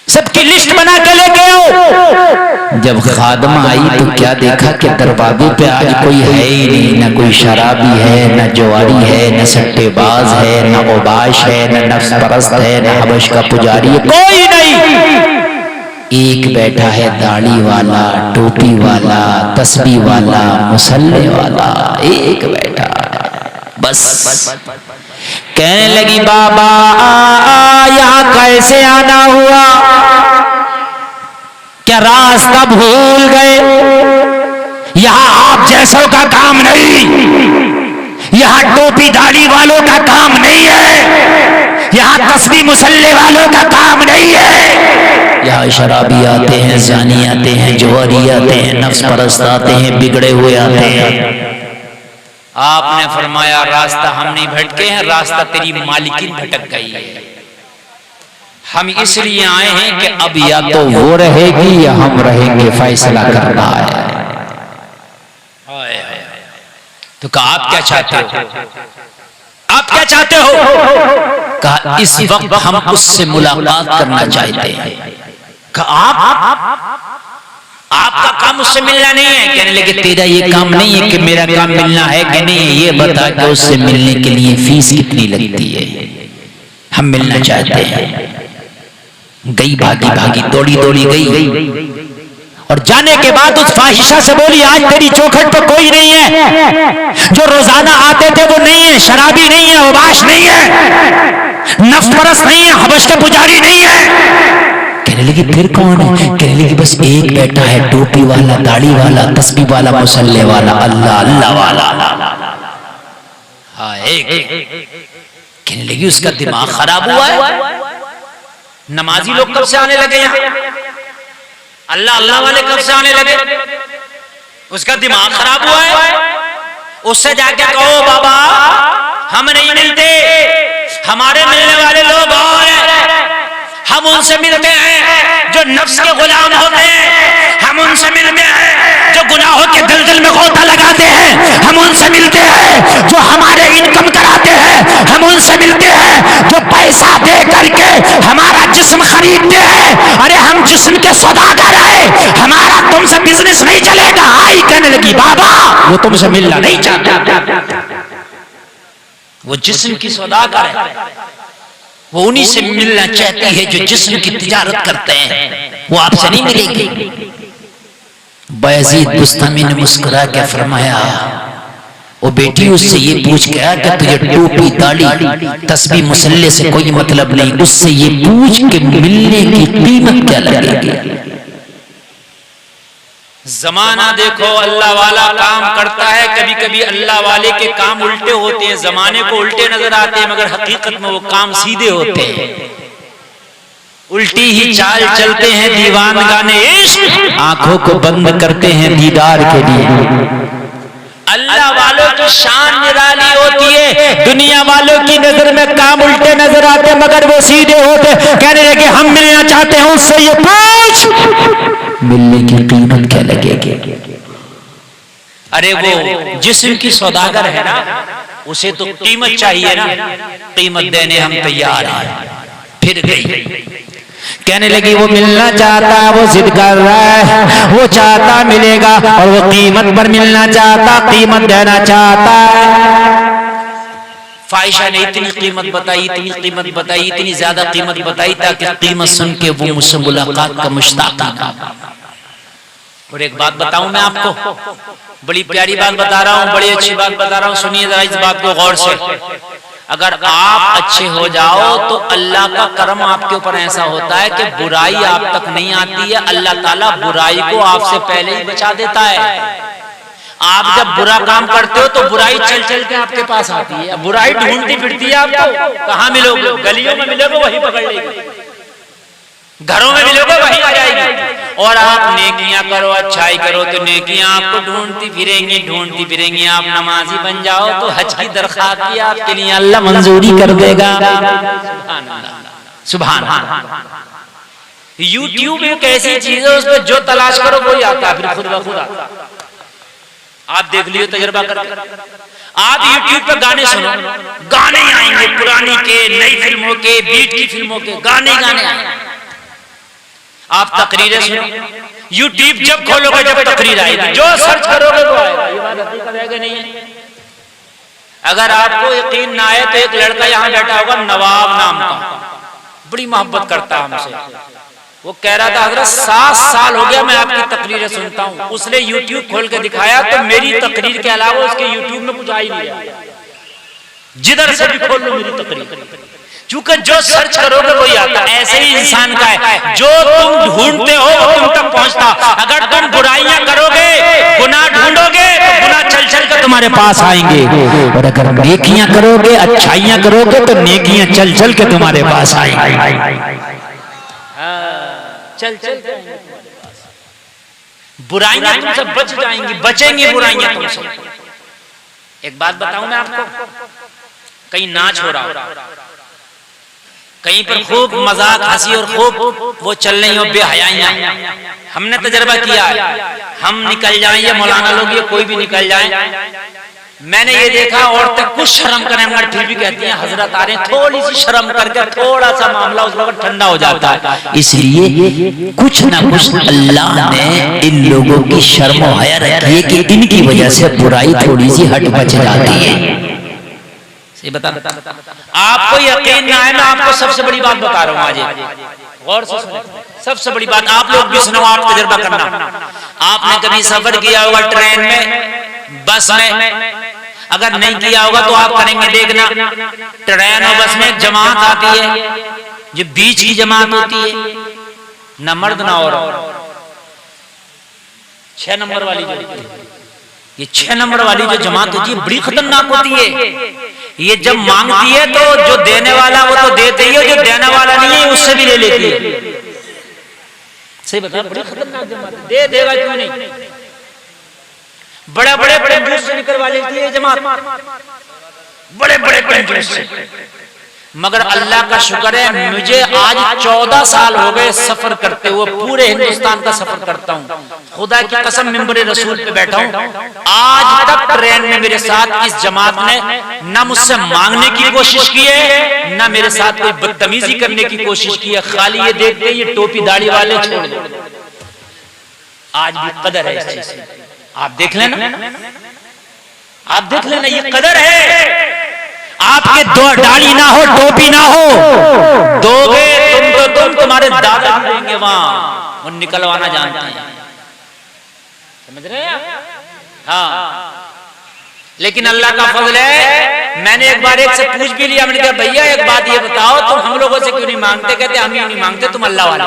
सबकी लिस्ट बना के लेके आओ। जब खादमा आई तो क्या देखा कि दरवाजे पे आज कोई है ही नहीं, ना कोई शराबी है, ना जुआरी है, ना सट्टेबाज है, ना उबाश है, ना नफ्स परस्त है, ना हबश का पुजारी है, कोई नहीं। एक बैठा है दाढ़ी वाला, टोपी वाला, तस्बीह वाला, मुसल्ले वाला, एक बैठा है बस। कहने लगी, बाबा यहाँ कैसे आना हुआ, क्या रास्ता भूल गए? यहाँ आप जैसों का काम नहीं, यहाँ टोपी दाढ़ी वालों का काम नहीं है, यहाँ तस्बीह मुसल्ले वालों का काम नहीं है। यहाँ शराबी आते हैं, जानी आते हैं, जुआरी आते हैं, नफ्स परस्त आते हैं, बिगड़े हुए आते हैं। आपने फरमाया रास्ता हम नहीं भटके हैं, रास्ता तेरी मालिकिन भटक गई है। हम इसलिए आए हैं कि अब या तो वो रहेगी या हम रहेंगे, फैसला करना है। तो कहा आप क्या चाहते हो, आप क्या चाहते हो? कहा इस वक्त हम उससे मुलाकात करना चाहते हैं। कहा आपका काम उससे मिलना नहीं है। कहने लगे तेरा ये काम नहीं है कि मेरा काम मिलना है कि नहीं है, ये बता कि उससे मिलने के लिए फीस कितनी लगती है, हम मिलना चाहते हैं। गई भागी भागी, दौड़ी दौड़ी गई, और जाने के बाद उस फाहिशा से बोली, आज तेरी चौखट पर कोई नहीं है, जो रोजाना आते थे वो नहीं है, शराबी नहीं है, उबाश नहीं है, नफ्स परस्त नहीं है, हबश के पुजारी नहीं है। कहने लगी फिर कौन है? कहने लगी बस एक बैठा है, टोपी वाला, दाढ़ी वाला, तस्बीह वाला, मुसल्ले वाला, अल्लाह अल्लाह वाला। हाँ एक। कहने लगी उसका दिमाग खराब हुआ है, नमाजी लोग कब से आने लगे यहाँ, अल्लाह अल्लाह वाले कब से आने लगे, उसका दिमाग खराब हुआ है। उससे जाके कहो बाबा हम नहीं मिलते, हमारे मिलने वाले लोग और हैं, हम उनसे मिलते हैं जो नफ्स के गुलाम होते हैं, हम उनसे मिलते हैं जो गुनाहों के दलदल में गोता लगाते हैं, हम उनसे मिलते हैं जो हमारे इनकम कराते हैं, हम उनसे मिलते हैं जो पैसा दे करके हमारा जिस्म खरीदते हैं। अरे हम जिस्म के सौदागर हैं, हमारा तुमसे बिजनेस नहीं चलेगा। आई कहने लगी बाबा वो तुमसे मिलना नहीं चाहता, वो जिस्म की सौदागर है, वो उन्हीं से मिलना चाहती है जो जिस्म की तिजारत करते हैं, वो आपसे नहीं मिलेगी। बायजीद बुस्तामी ने मुस्कुरा के फरमाया, वो बेटी उससे ये पूछ गया कि तुझे टोपी दाढ़ी तस्बीह मुसल्ले से कोई मतलब नहीं, उससे ये पूछ के मिलने की कीमत क्या लगेगी। जमाना देखो, अल्लाह वाला काम करता है, कभी कभी अल्लाह वाले के काम उल्टे होते हैं, जमाने को उल्टे नजर आते हैं, मगर हकीकत में वो काम सीधे होते हैं। उल्टी ही चाल चलते हैं दीवान गाने इश्क, आंखों को बंद करते हैं दीदार के लिए। अल्लाह वालों की शान निराली होती है, दुनिया वालों की नजर में काम उल्टे नजर आते मगर वो सीधे होते। कहने लगे हम मिलना चाहते हैं उससे, ये पूछ मिलने की कीमत क्या लगेगी। अरे वो जिस्म की सौदागर है ना, उसे तो कीमत चाहिए ना, कीमत देने हम तैयार हैं। फिर गई, कहने लगी वो मिलना चाहता है, वो जिद कर रहा है, वो चाहता मिलेगा और वो कीमत पर मिलना चाहता, कीमत देना चाहता है। फाइशा ने इतनी कीमत बताई, इतनी कीमत बताई, इतनी ज्यादा कीमत बताई ताकि कीमत सुन के वो मुझसे मुलाकात का मुश्ताक था। और एक बात बताऊं मैं आपको, बड़ी प्यारी बात बता रहा हूं, बड़ी अच्छी बात बता रहा हूं, सुनिए जरा इस बात को गौर से। अगर आप अच्छे हो जाओ तो अल्लाह का करम आपके ऊपर ऐसा होता है कि बुराई आप तक नहीं आती है, अल्लाह ताला बुराई को आपसे पहले ही बचा देता है। आप जब बुरा काम करते हो तो बुराई चल चल के आपके पास आती है, बुराई ढूंढती फिरती है आपको। कहाँ मिलोगे? गलियों में मिलोगे वही पकड़ लेगी, घरों में मिलोगे वही आ जाएगी। और आप नेकियां करो, अच्छाई करो तो नेकियां आपको ढूंढती फिरेंगी। आप नमाजी बन जाओ तो हज की दरख्वास्त भी आपके लिए अल्लाह मंजूरी कर देगा। सुभान अल्लाह। यूट्यूब एक ऐसी चीज है, उस पर जो तलाश करो वही आता है, फिर खुद ब खुद आता है। आप देख लियो तजर्बा करके। आप यूट्यूब पे गाने सुनो, गाने आएंगे पुरानी के, नई फिल्मों के, बीट की फिल्मों के गाने आएंगे। आप तकरीरें सुनो, यूट्यूब जब खोलोगे जब तकरीर आएगी, जो सर्च करोगे वो आएगा। ये बात हकीकत है कि नहीं है? अगर आपको यकीन ना आए तो एक लड़का यहाँ बैठा होगा नवाब नाम का, बड़ी मोहब्बत करता है हमसे। वो कह रहा था हजरत 7 साल हो गया मैं आपकी तकरीरें सुनता हूँ। उसने यूट्यूब खोल के दिखाया तो मेरी तकरीर के अलावा उसके यूट्यूब में कुछ आ ही नहीं आया। जिधर से भी खोल लो मेरी तकरीर, क्योंकि जो सर्च करोगे वही आता है। ऐसे ही इंसान का है, जो तुम ढूंढते हो वो तुम तक पहुंचता। अगर तुम बुराइयां करोगे, गुनाह ढूंढोगे तो गुनाह चल चल कर तुम्हारे पास आएंगे, और अगर नेकियां करोगे, अच्छाइयां करोगे तो नेकियां चल चल के तुम्हारे पास आएंगी। चल चल बुराइयां तुमसे बच जाएंगी, बचेंगी बुराइयां तुमसे। एक बात बताऊं मैं आपको, कहीं नाच हो रहा हो, कहीं पर खूब मजाक हंसी और खूब वो चल रही हो बेहयाइयां, हमने तजर्बा किया है। हम निकल जाएं या मौलाना लोग ये कोई भी निकल जाए, मैंने ये देखा औरतें कुछ शर्म करें मगर फिर भी कहती हैं हजरत आ रहे हैं, थोड़ी सी शर्म करके थोड़ा सा मामला उस वक्त ठंडा हो जाता है। इसलिए कुछ ना कुछ अल्लाह ने इन लोगों की शर्म और हया रखी है कि इनकी वजह से बुराई थोड़ी सी हट बच जाती है। सही बता, आपको यकीन ना है, मैं आपको सबसे बड़ी बात बता रहा हूँ आज, गौर से सुनो। सबसे बड़ी बात आप लोग भी सुनो, आप तजर्बा करना। आपने कभी सफर किया होगा ट्रेन में, बस में, अगर नहीं किया होगा तो आप करेंगे देखना। ट्रेन और बस में जमात आती है, जो बीच की जमात होती है, न मर्द ना औरत, 6 नंबर वाली जो, ये 6 नंबर वाली जो जमात होती है बड़ी खतरनाक होती है। ये जब मांगती है तो जो देने वाला वो तो देते ही है, जो देने वाला नहीं है उससे भी ले लेती है। सही बता, बड़ी खतरनाक जमात है। दे देगा क्यों नहीं, बड़े बड़े कंजूस से निकलवा लेती है जमात, बड़े बड़े कंजूस से। मगर अल्लाह का शुक्र है, मुझे आज 14 साल हो गए सफर करते हुए, पूरे हिंदुस्तान का सफर करता हूँ। खुदा की कसम मिंबर रसूल पे बैठा हूँ, आज तक ट्रेन में मेरे साथ इस जमात ने न मुझसे मांगने की कोशिश की है, न मेरे साथ कोई बदतमीजी करने की कोशिश की है। खाली ये देखते ये टोपी दाढ़ी वाले छोड़ दो। आज भी कदर है इस चीज की, आप देख लेना, आप देख लेना, ये कदर है। आपके दो डाली ना हो, टोपी ना हो, दोगे तुम तो तुम्हारे दादा देंगे वहां, वो निकलवाना जानते हैं, समझ रहे हैं? हाँ, लेकिन अल्लाह का फजल है, मैंने एक बार एक से पूछ भी लिया, मैंने कहा भैया एक बात ये बताओ, तुम हम लोगों से क्यों नहीं मांगते? कहते हम ही नहीं मांगते, तुम अल्लाह वाला।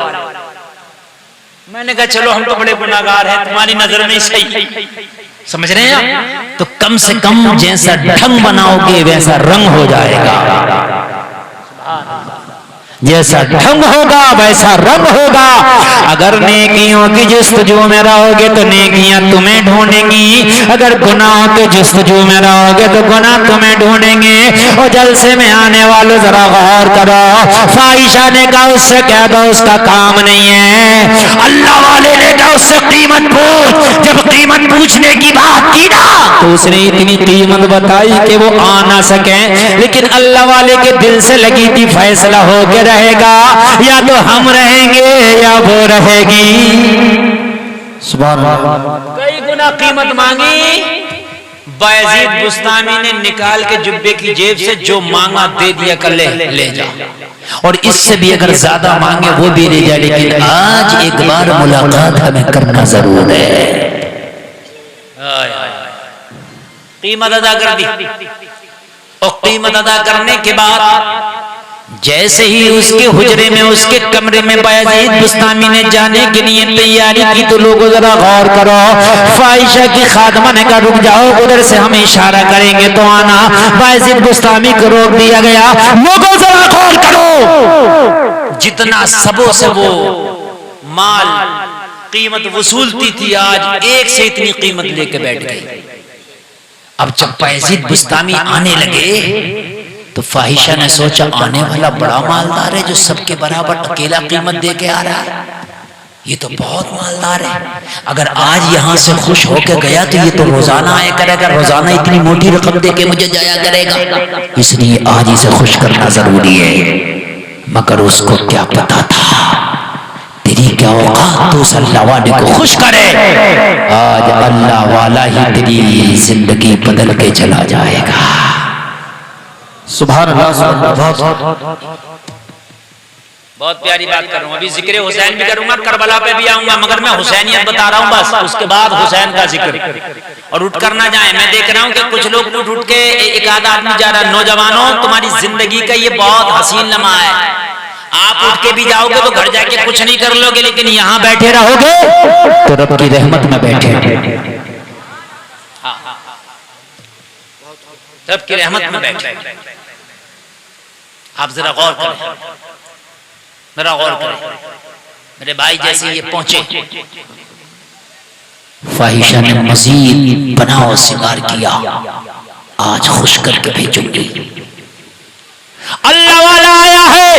मैंने कहा चलो हम तो बड़े गुनाहगार हैं, तुम्हारी नजर में सही, समझ रहे हैं आप? तो कम से कम जैसा ढंग बनाओगे वैसा रंग हो जाएगा, जैसा ढंग होगा वैसा रंग होगा। अगर नेकियों की जस्तजू में रहोगे तो नेकियां तुम्हें ढूंढेंगी, अगर गुनाहों के जस्तजू में रहोगे तो गुनाह तुम्हें ढूंढेंगे। और जलसे में आने वालों जरा गौर करो, फाहिशा ने कहा उससे कह दो उसका काम नहीं है, अल्लाह वाले ने कहा उससे कीमत पूछ। जब कीमत पूछने की बात की ना तो उसने इतनी कीमत बताई कि वो आ ना सके, लेकिन अल्लाह वाले के दिल से लगी थी फैसला हो गया रहेगा, या तो हम रहेंगे या वो रहेगी। सुभान अल्लाह। कई गुना कीमत मांगी, बायजीद बुस्तामी ने निकाल के जुब्बे की जेब से जो मांगा दे दिया, कर ले जा, और इससे भी अगर ज्यादा मांगे वो भी ले जा, लेकिन आज एक बार मुलाकात हमें करना जरूर है। कीमत अदा कर दी, और कीमत अदा करने के बाद जैसे ही उसके हुजरे में, उसके कमरे में बायजीद बुस्तामी ने जाने के लिए तैयारी की तो लोगों जरा गौर करो, फाहिशा की खादमा ने कहा रुक जाओ, उधर से हम इशारा करेंगे तो आना। बायजीद बुस्तामी को रोक दिया गया। लोगों जरा गौर करो, जितना सबों से वो माल कीमत वसूलती थी, आज एक से इतनी कीमत लेके बैठ गई। अब जब बायजीद बुस्तामी आने लगे तो फाहिशा ने सोचा आने वाला बड़ा मालदार है जो सबके बराबर अकेला कीमत दे के आ रहा है, ये तो बहुत मालदार है, अगर आज यहाँ से खुश होकर गया तो ये तो रोजाना आया करेगा, रोजाना इतनी मोटी रकम दे के मुझे जाया करेगा, इसलिए आज इसे खुश करना जरूरी है। मगर उसको क्या पता था तेरी क्या औकात तो उस अल्लाह वाले को खुश करे। आज अल्लाह वाला ही तेरी जिंदगी बदल के चला जाएगा। सुभान अल्लाह। बहुत प्यारी बात कर रहा हूँ, अभी जिक्र हुसैन भी करूंगा, करबला पे भी आऊंगा, मगर मैं हुसैनियत बता रहा हूँ बस, उसके बाद हुसैन का जिक्र। और उठ कर ना जाए, मैं देख रहा हूँ कि कुछ लोग उठ के एक आधा आदमी जा रहा है। नौजवानों, तुम्हारी जिंदगी का ये बहुत हसीन लम्हा है, आप उठ के भी जाओगे तो घर जाके कुछ नहीं कर लोगे, लेकिन यहाँ बैठे रहोगे तो रब की रहमत में बैठे, रब की रहमत में बैठे। आप जरा गौर करें, मेरा गौर करें, मेरे भाई जैसे ये पहुंचे, फाहिशा ने मजीद बनाओ सिंगार किया, आज खुश करके भेजूंगी, अल्लाह वाला आया है,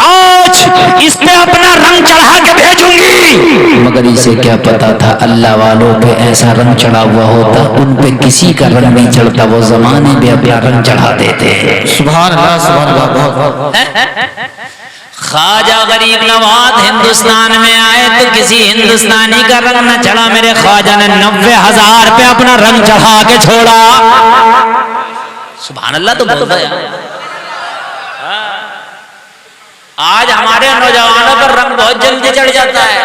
आज इस पे अपना रंग चढ़ा के भेजूंगी। मगर इसे क्या पता था अल्लाह वालों पे ऐसा रंग चढ़ा हुआ होता, उन पे किसी का रंग नहीं चढ़ता, वो जमाने में अपना रंग चढ़ा देते। सुभान अल्लाह, सुभान अल्लाह। ख्वाजा गरीब नवाज हिंदुस्तान में आए तो किसी हिंदुस्तानी का रंग न चढ़ा, मेरे ख्वाजा ने 90,000 पे अपना रंग चढ़ा के छोड़ा। सुभान अल्लाह। तो बोल रहा आज हमारे नौजवानों पर रंग बहुत जल्दी चढ़ जाता है,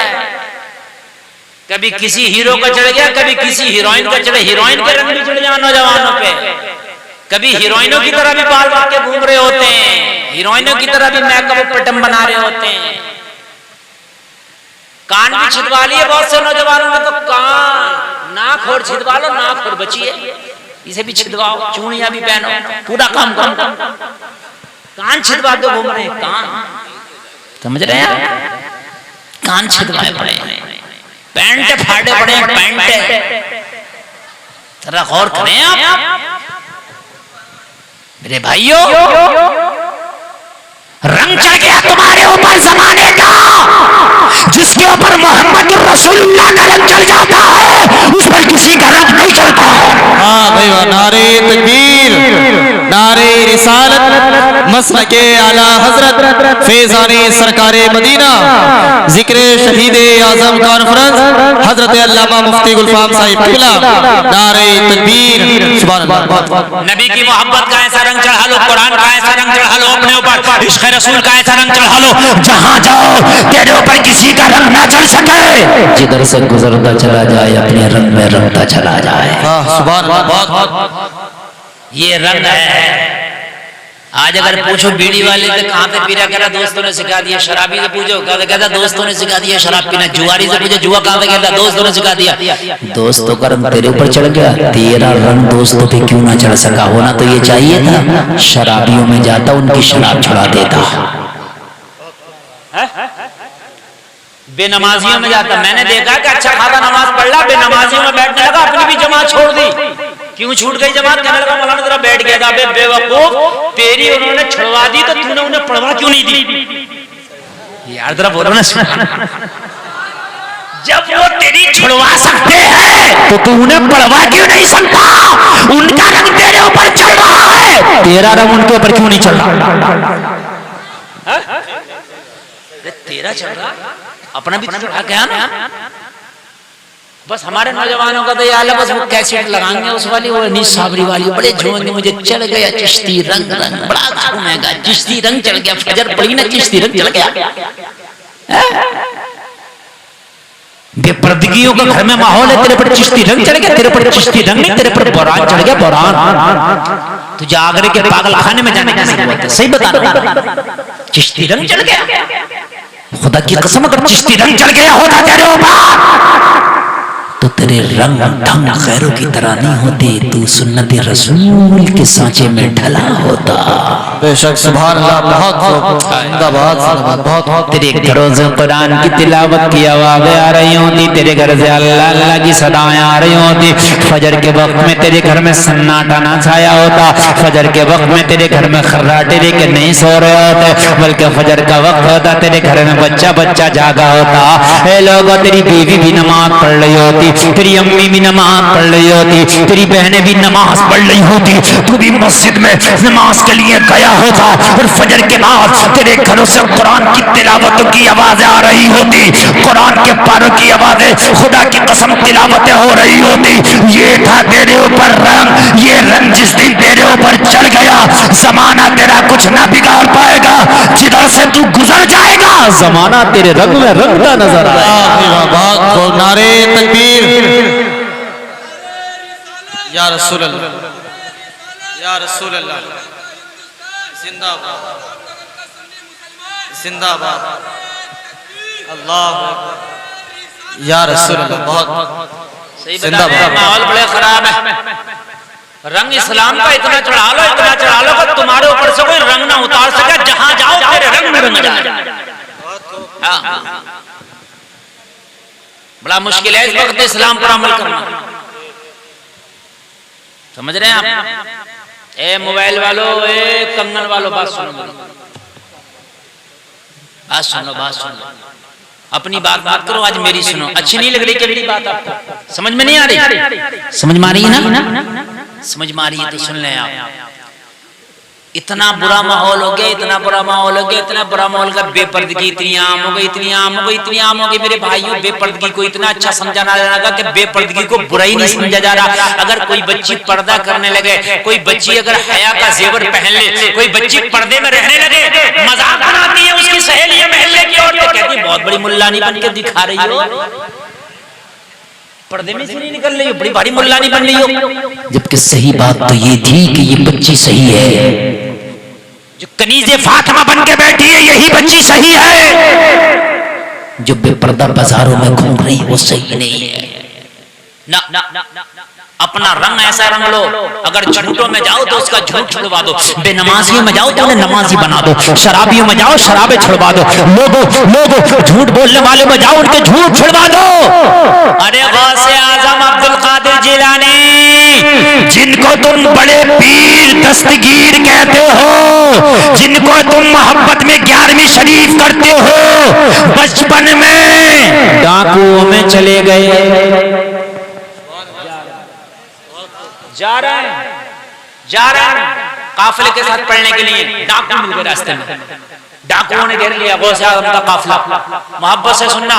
कभी किसी हीरो का चढ़ गया, कभी किसी हीरोइन का चढ़े, हीरोइन के रंग भी चढ़ जाए नौजवानों पे, कभी हीरोइनों की तरह भी बाल बाल के घूम रहे होते हैं, हीरोइनों की तरह भी मेकअप पटम बना रहे होते हैं, कान भी छिदवा लिए बहुत से नौजवानों ने, तो कान नाक और छिदवा लो, नाक और बची है इसे भी छिदवाओ, चूड़ियां भी पहनो, पूरा काम कान छिदवा के घूम रहे हैं, कान, समझ रहे हैं, कान छिदवाए पड़े, पैंट फाड़े पड़े, पैंट, जरा गौर करें आप मेरे भाइयों, रंग चढ़ गया तुम्हारे ऊपर जमाने का, जिसके ऊपर मोहम्मद रसूलुल्लाह का रंग चढ़ जाता है, उस पर किसी का रंग नहीं चढ़ता है। हाँ भाई, नारे तकबीर, नारे रिसालत मसलके आला हजरत फैज़ाने सरकारे मदीना जिक्र शहीद आजम कॉन्फ्रेंस हजरत अल्लामा मुफ्ती गुलफाम साहिब किबला नारे तकबीर सुभान अल्लाह। नबी की मोहब्बत का ऐसा रंग चढ़ा लो, कुरान का ऐसा रंग चढ़ा लो अपने ऊपर, इश्क़ रसूल का ऐसा रंग चढ़ा लो, जहां जाओ तेरे ऊपर किसी का रंग ना चढ़ सके, जिधर से गुजरता चला जाए अपने रंग में रंगता चला जाए। सुभान अल्लाह। ये रंग है। आज अगर पूछो बीड़ी वाले से कहाँ पे पीरा, कह रहा दोस्तों ने सिखा दिया। शराबी से पूछो, कहता दोस्तों ने सिखा दिया शराब पीना। जुआरी से पूछो, जुआ कहाँ पे, कहता दोस्तों ने सिखा दिया। दोस्तों का रंग तेरे ऊपर चढ़ गया, तेरा रंग दोस्तों पे क्यों ना चढ़ सका? होना तो ये चाहिए था शराबियों में जाता, उनकी शराब छुड़ा देता, बेनमाजियों में जाता। मैंने देखा कि अच्छा खासा नमाज पढ़ ला, बेनमाजियों में बैठने लगा, अपनी भी जमात छोड़ दी। क्यों छूट गई जमात? कहने लगा मौलाना जरा बैठ गया था। बे बेवकूफ, तेरी उन्होंने छुड़वा दी तो तूने उन्हें पढ़वा क्यों नहीं दी? यार जरा बोलो ना। जब वो तेरी छुड़वा सकते हैं तो तू उन्हें पढ़वा क्यों नहीं सकता? उनका रंग तेरे ऊपर चढ़ रहा है, तेरा रंग उनके ऊपर क्यों नहीं चढ़ रहा? तेरा चढ़ रहा, अपना भी चढ़ा गया ना। बस हमारे नौजवानों का तो ये हाल है, बस वो कैसेट लगाएंगे उस वाली, वो निसाबरी वाली, बड़े झूमेंगे। मुझे चढ़ गया चिश्ती रंग, रंग बड़ा झूमेगा, चिश्ती रंग चढ़ गया, फजर पड़ी ना चिश्ती रंग चढ़ गया। बेपर्दगियों का घर में माहौल है, तेरे पर चिश्ती रंग चढ़ गया, तेरे पर चिश्ती रंग नहीं, तेरे पर बुरान चढ़ गया, बुरान। तुझे आगरे के पागल खाने में जाने की जरूरत है, सही बता। चिश्ती रंग चढ़ गया, खुदा की कसम अगर चिश्ती रंग चढ़ गया होता तेरे ऊपर तो तेरे रंग ढंग खैरों की तरह नहीं होते, तू सुन्नत रसूल के सांचे में ढला होता। बेशक सुभान अल्लाह। बहुत जिंदाबाद, बहुत तेरे घरों से कुरान की तिलावत की आवाज़ें आ रही होती, तेरे घर से अल्लाह अल्लाह की सदाएं आ रही होती। फजर के वक्त में तेरे घर में सन्नाटा ना छाया होता, फजर के वक्त में तेरे घर में खर्राटे लेके नहीं सो रहे होते, बल्कि फजर का वक्त होता, तेरे घर में बच्चा बच्चा जागा होता। ए लोगों, तेरी बीवी भी नमाज पढ़ रही होती, तेरी अम्मी भी नमाज पढ़ रही होती, तेरी बहनें भी नमाज पढ़ रही होती, तू भी मस्जिद में नमाज के लिए गया होता, और फजर के बाद तेरे घरों से कुरान की तिलावत की आवाजें आ रही होती, कुरान के पारों की आवाजें, खुदा की कसम तिलावतें हो रही होती। ये था तेरे ऊपर रंग। ये रंग जिस दिन तेरे ऊपर चढ़ गया, जमाना तेरा कुछ ना बिगाड़ पाएगा, जिधर से तू गुजर जाएगा जमाना तेरे रंग में रंगता नजर आएगा। नारे तकबीर या रसूल अल्लाह, या रसूल अल्लाह, जिंदाबाद जिंदाबाद, अल्लाह या रसूल अल्लाह। बहुत सही बता रहे हैं, माहौल बड़े खराब है। रंग इस्लाम का इतना चढ़ा लो, इतना चढ़ा लो कि तुम्हारे ऊपर से कोई रंग ना उतार सके, जहां जाओ तेरे रंग में रंग जाए। बड़ा मुश्किल है इस वक्त इस्लाम पर अमल करना, समझ रहे हैं आप? ए मोबाइल वालों, ए कंगन वालों, बात सुनो, बात सुनो, बात सुनो। अपनी बात बात करो, आज मेरी सुनो। अच्छी नहीं लग रही क्या मेरी बात? आपको समझ में नहीं आ रही? समझ में आ रही है ना? समझ में आ रही है तो सुन लें आप। इतना बुरा माहौल हो गया, इतना बुरा माहौल हो गया, इतना बुरा माहौल का, बेपर्दगी इतनी आम हो गई, इतनी आम हो गई, इतनी आम हो गई मेरे भाइयों। बेपर्दगी को इतना अच्छा समझा ना लगा कि बेपर्दगी को बुरा ही नहीं समझा जा रहा। अगर कोई बच्ची पर्दा करने लगे, कोई बच्ची अगर हया का जेवर पहन ले, कोई बच्ची पर्दे में रहने लगे, मजाक बनाती है उसकी सहेलियां महल्ले की औरतें, कहती है बहुत बड़ी मुल्लानी बन के दिखा रही हो, पर्दे में से नहीं निकल रही हो, बड़ी भारी मुल्लानी बन रही हो। जबकि सही बात तो ये थी कि ये बच्ची सही है, जो कनीज़े फातिमा बन के बैठी है यही बच्ची सही है, जो बेपर्दा बाजारों में घूम रही वो सही नहीं है। ना, ना, ना, ना, ना। अपना रंग ऐसा रंग लो, अगर झूठों में जाओ तो उसका झूठ छुड़वा दो, बेनमाजियों में जाओ तो उन्हें नमाजी बना दो, शराबियों में जाओ शराबे छुड़वा दो, लोगो झूठ बोलने वाले में जाओ उनके झूठ छुड़वा दो। अरे गौसे आजम अब्दुल कादिर जिलानी, जिनको तुम बड़े पीर दस्तगीर कहते हो, जिनको तुम मोहब्बत में 11वीं शरीफ करते हो, बचपन में डाकुओं में चले गए, जा रहे हैं काफिले के साथ पढ़ने के लिए डाकू मिल गए रास्ते में। डाकुओं ने घेर लिया गौसे आजम का काफिला। मोहब्बत से सुनना,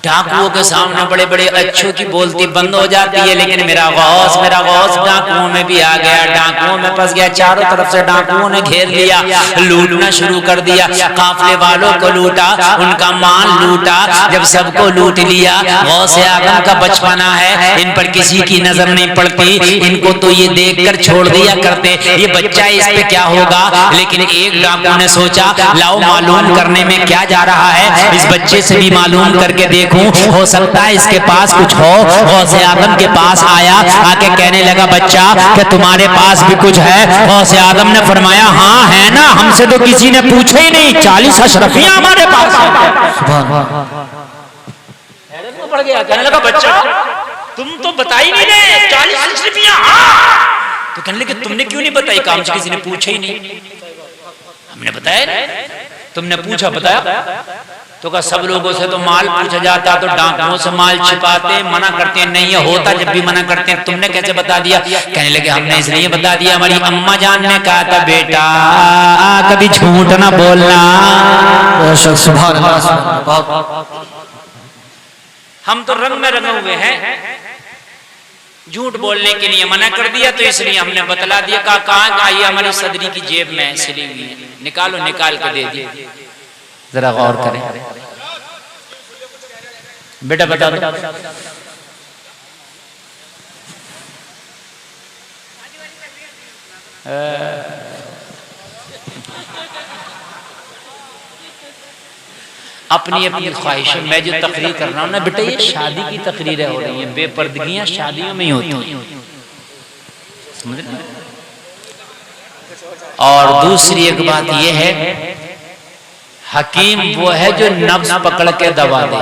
डाकुओं के सामने बड़े बड़े अच्छों की बोलती बंद हो जाती है, लेकिन मेरा गौस डाकुओं में भी आ गया, डाकुओं में फंस गया। चारों तरफ से डाकुओं ने घेर लिया, लूटना शुरू कर दिया। काफिले वालों को लूटा, उनका माल लूटा। जब सबको लूट लिया, गौसे आजम का बचपना है, इन पर किसी की नजर नहीं पड़ती, इनको तो ये देखकर छोड़ दिया करते, ये बच्चा इस पे क्या होगा। लेकिन एक डाकू ने सोचा, लाओ मालूम करने में क्या जा रहा है, इस बच्चे से भी मालूम करके देखूं, हो सकता है इसके पास कुछ हो। गौसे आजम के पास आया, आके कहने लगा, बच्चा क्या तुम्हारे पास भी कुछ है। गौसे आजम ने फरमाया, हाँ है ना, हमसे तो किसी ने पूछा ही नहीं, 40 अशरफियां हमारे पास पड़ गया। कहने लगा, बच्चा तुम तो बता ही नहीं रहे, 40 अशरफियां। तो कहने लगे, तुमने क्यों नहीं बताई, काम से किसी ने पूछा ही नहीं। हमने बताया, तुमने पूछा बताया। तो कहा, सब लोगों से तो माल पूछा जाता, तो डाकुओं से माल छिपाते, मना करते हैं, नहीं ये होता जब भी मना करते हैं, तुमने कैसे बता दिया। कहने लगे, हमने इसलिए बता दिया, हमारी अम्मा जान ने कहा था, बेटा कभी झूठ ना बोलना। हम तो रंग में रंगे हुए हैं, झूठ बोलने के लिए मना कर दिया, तो इसलिए हमने बतला दिया। कहा ये हमारी सदरी की जेब में सिली हुई है, निकालो, निकाल के दे दिया। जरा गौर करें बेटा, बता दो अपनी अपनी ख्वाहिश। मैं जो तकरीर कर रहा हूँ ना बेटा, ये शादी की तकरीरें हो रही हैं, बेपर्दगियां शादियों में ही होती हैं, समझ रहे। और दूसरी एक बात ये है, हकीम वो है जो नब्ज पकड़ के दवा दे,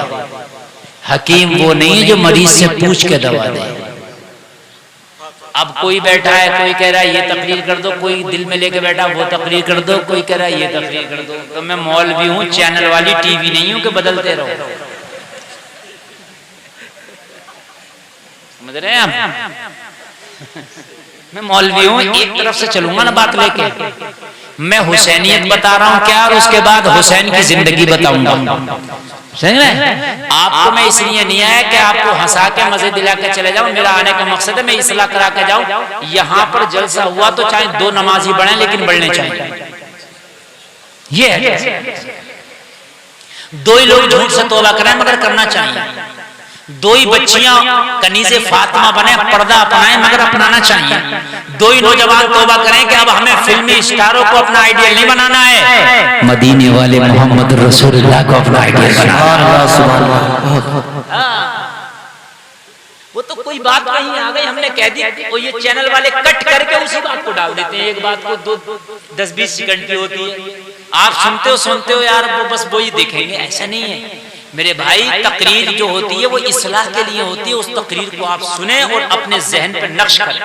हकीम वो नहीं है जो मरीज से पूछ के दवा दे। अब कोई बैठा है, कोई कह रहा है ये तकरीर कर दो, कोई दिल में लेके बैठा वो तकरीर कर दो, कोई कह रहा है ये तकरीर कर दो। तो मैं मौलवी हूँ, चैनल वाली टीवी नहीं हूँ कि बदलते रहो, समझ रहे हैं आप। मैं मौलवी हूँ, एक तरफ से चलूंगा ना बात लेके। मैं हुसैनियत बता रहा हूँ क्या, और उसके बाद हुसैन की जिंदगी बताऊंगा, समझ रहे। आपको मैं इसलिए नहीं आया कि आपको हंसा के मजे दिला के चले जाऊं, मेरा आने का मकसद है मैं इस्लाह करा के जाऊं। यहाँ पर जलसा हुआ तो चाहे 2 नमाजी बढ़े, लेकिन बढ़ने चाहिए, ये है। 2 ही लोग झूठ से तौबा करें, मगर करना चाहिए। 2 ही बच्चियां कनीज़े फातिमा बने, पर्दा अपनाएं, मगर अपनाना चाहिए। 2 ही नौजवान तौबा करें कि अब हमें फिल्मी स्टारों को अपना आइडियल नहीं बनाना है, मदीने वाले मोहम्मद रसूलुल्लाह को अपना आइडियल बनाना। वो तो कोई बात कहीं आ गई, हमने कह दी, वो ये चैनल वाले कट करके उसी बात को डाल देते हैं। एक बात को 10-20 सेकंड की होती है, आप सुनते हो यार, वो बस वो ही देखेंगे, ऐसा नहीं है मेरे भाई। तकरीर जो होती है वो इस्लाह के लिए होती है, उस तकरीर को आप सुने और अपने जहन पर नक्श करें।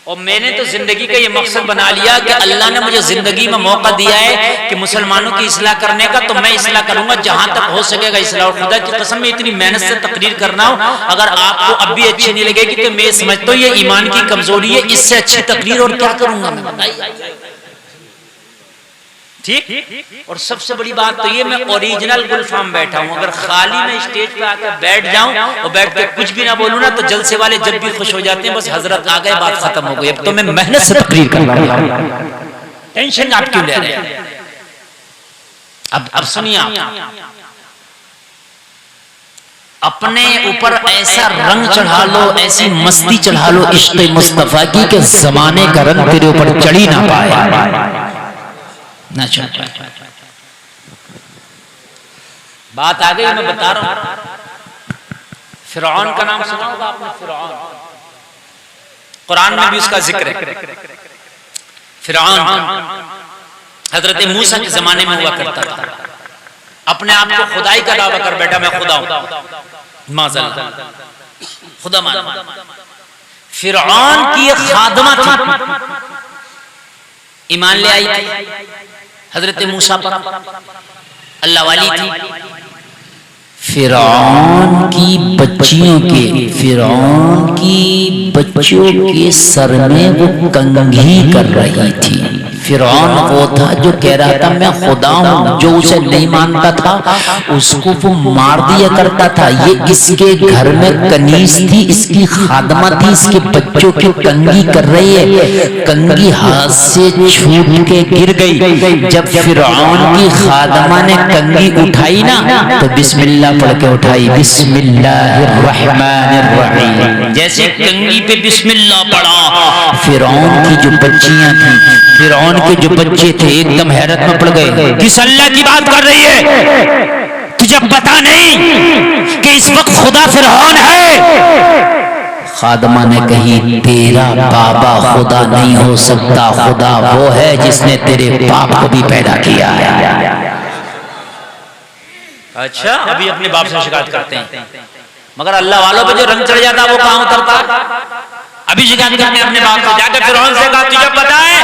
और मैंने तो जिंदगी का ये मकसद बना लिया कि अल्लाह ने मुझे जिंदगी में मौका दिया है कि मुसलमानों की इस्लाह करने का, तो मैं इस्लाह करूंगा जहां तक हो सकेगा इस्लाह। और खुदा की कसम में इतनी मेहनत से तकरीर कर रहा हूं, अगर आपको अब भी अच्छी नहीं लगेगी तो मैं समझता हूं ये ईमान की कमजोरी है, इससे अच्छी तकरीर और क्या करूंगा मैं, बताइए। ठीक। और सबसे बड़ी बात तो ये, मैं ओरिजिनल गुलफाम बैठा हूं। अगर खाली मैं स्टेज पे आकर बैठ जाऊं और बैठ के कुछ भी ना बोलूं ना, तो जलसे वाले जब भी खुश हो जाते हैं, बस हजरत आ गए, बात खत्म हो गई। अब तो मैं मेहनत से तकरीर कर रहा हूं, टेंशन आप क्यों ले रहे हैं। अब सुनिए, अपने ऊपर ऐसा रंग चढ़ा लो, ऐसी मस्ती चढ़ा लो इश्क़ मुस्तफा की कि जमाने का रंग तेरे ऊपर चढ़ी ना पाए, ना चढ़ पाए। बात आ गई, मैं बता रहा हूं। फिरौन का नाम सुना होगा आपने, फिरौन, कुरान में भी उसका जिक्र है। फिरौन हजरत मूसा के जमाने में हुआ करता था, अपने आप को खुदाई का दावा कर बैठा, मैं खुदा हूं, माज़अल्लाह, खुदा मान। फिरौन की एक खादमा थी, ईमान ले आई थी हजरत मूसा पर, अल्लाह वाली थी। फिरौन की बच्चियों के सर में वो कंघी कर रही थी। फिरौन वो था जो कह रहा था मैं खुदा हूं, जो उसे नहीं मानता था उसको वो मार दिया करता था। ये इसके घर में कनीज थी, इसकी खादमा थी, इसके बच्चों की कंघी कर रही है। कंघी हाथ से छूट के गिर गई। जब फिरौन की खादमा ने कंघी उठाई ना तो बिस्मिल्लाह पढ़ के उठाई, बिस्मिल्लाहिर्रहमानिर्रहीम। जैसे कंघी पे बिस्मिल्लाह पढ़ा, फिरौन की जो बच्चियां थी, फिरौन के जो बच्चे थे एकदम हैरत में पड़ गए। किस अल्लाह की बात कर रही है? तुझे पता नहीं कि इस वक्त खुदा फिरौन है? खादमा ने कही तेरा बाबा खुदा नहीं हो सकता, खुदा वो है जिसने तेरे बाप को भी पैदा किया है। अच्छा, अभी अपने बाप से शिकायत करते हैं, मगर अल्लाह वालों पे जो रंग चढ़ जाता है वो कहां उतरता? अभी शिकायत करते हैं अपने बाप से। जाकर फिरौन से कहा तुझे पता है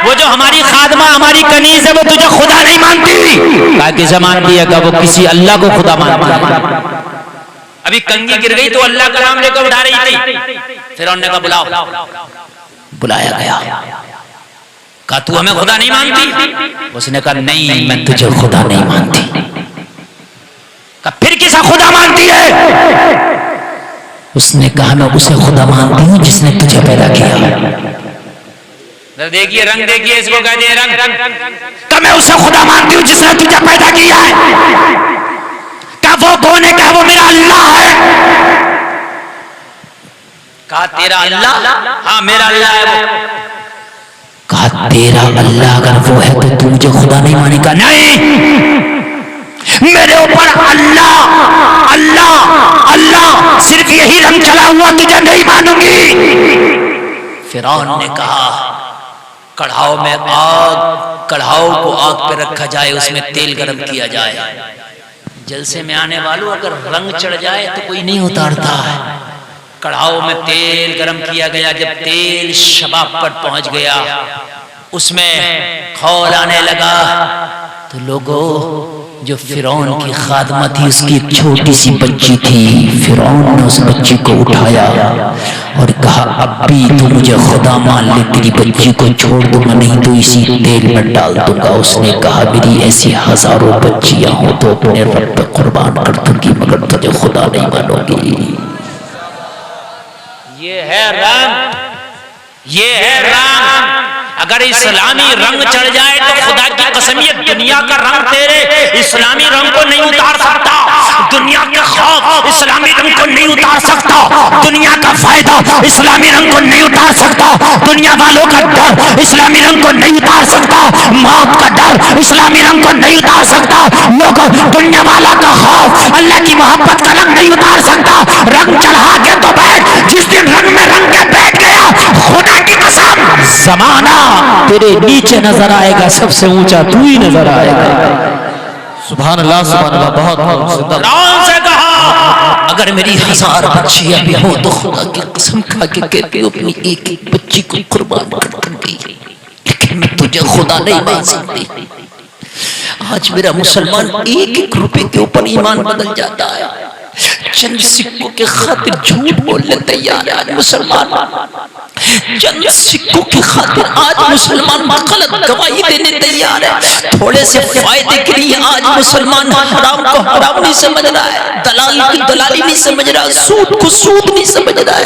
वो जो हमारी खादमा हमारी कनीज है वो तुझे खुदा नहीं मानती। कहा किसे मानती है? वो किसी अल्लाह को खुदा मानती है। अभी कंघी गिर गई तो अल्लाह का नाम लेकर उठा रही थी। फिरौन ने कहा बुलाओ। बुलाया गया। कहा तू हमें खुदा नहीं मानती? उसने कहा नहीं, मैं तुझे खुदा नहीं मानती। कहा फिर किसे खुदा मानती है? उसने कहा मैं उसे खुदा मानती हूँ जिसने तुझे पैदा किया। देखिए रंग, देखिए इसको कहते हैं रंग। कहा मैं उसे खुदा मानती हूँ जिसने तुझे पैदा किया है। कहा वो कौन है? कहा वो मेरा अल्लाह है। कहा तेरा अल्लाह? हाँ मेरा अल्लाह है वो। कहा तेरा अल्लाह अगर वो है तो तू मुझे खुदा नहीं मानेगा? नहीं, मेरे ऊपर अल्लाह अल्लाह अल्लाह सिर्फ यही रंग चला हुआ, तुझे नहीं मानूंगी। फिरौन ने कहा कढ़ाओ में आग, कढ़ाओ को आग पे रखा जाए, उसमें तेल गरम किया जाए। जलसे में आने वालों अगर रंग चढ़ जाए तो कोई नहीं उतारता है। कढ़ाओ में तेल गरम किया गया। जब तेल शबाब पर पहुंच गया, उसमें खौल आने लगा तो लोगों, जो फिरौन की खादमा थी उसकी एक छोटी सी बच्ची थी, फिरौन ने उस बच्ची को उठाया और कहा अब भी तू मुझे खुदा मान ले, तेरी बच्ची को छोड़ दूंगा, नहीं तो इसी तेल में डाल दूंगा। उसने कहा मेरी ऐसी हजारों बच्चियां हो तो अपने रब पे कुर्बान कर दूंगी, मगर तुझे खुदा नहीं मानूंगी। ये है रंग, ये है रंग। अगर इस्लामी रंग चढ़ जाए तो खुदा की कसम ये दुनिया का रंग तेरे इस्लामी रंग को नहीं उतार सकता। दुनिया के खौफ इस्लामी रंग को नहीं उतार सकता। दुनिया का फायदा इस्लामी रंग को नहीं उतार सकता। दुनिया वालों का डर इस्लामी रंग को नहीं उतार सकता। मौत का डर इस्लामी रंग को नहीं उतार सकता। लोगों, दुनिया वाला का खौफ अल्लाह की मोहब्बत का रंग नहीं उतार सकता। रंग चढ़ा के तो बैठ, जिस दिन रंग में रंग के बैठ गया, खुदा की कसम जमाना तेरे नीचे नजर आएगा, सबसे ऊंचा तू ही नजर आएगा। सुभान अल्लाह, सुभान अल्लाह। बहुत से कहा अगर मेरी 1000 बच्चियां भी हो तो खुदा की कसम खा के कहती हूँ अपनी एक एक बच्ची को कुर्बान कर दूंगी, लेकिन मैं तुझे खुदा नहीं मान सकती। आज मेरा मुसलमान एक एक रुपए के ऊपर ईमान बदल जाता है। चंद सिक्कों के खातिर झूठ बोलने तैयार है आज मुसलमान। चंद सिक्कों की खातिर आज मुसलमान गलत गवाही देने तैयार है। थोड़े से फायदे के लिए आज मुसलमान हराम को हराम नहीं समझ रहा है, दलाल की दलाली नहीं समझ रहा, सूद को सूद नहीं समझ रहा है।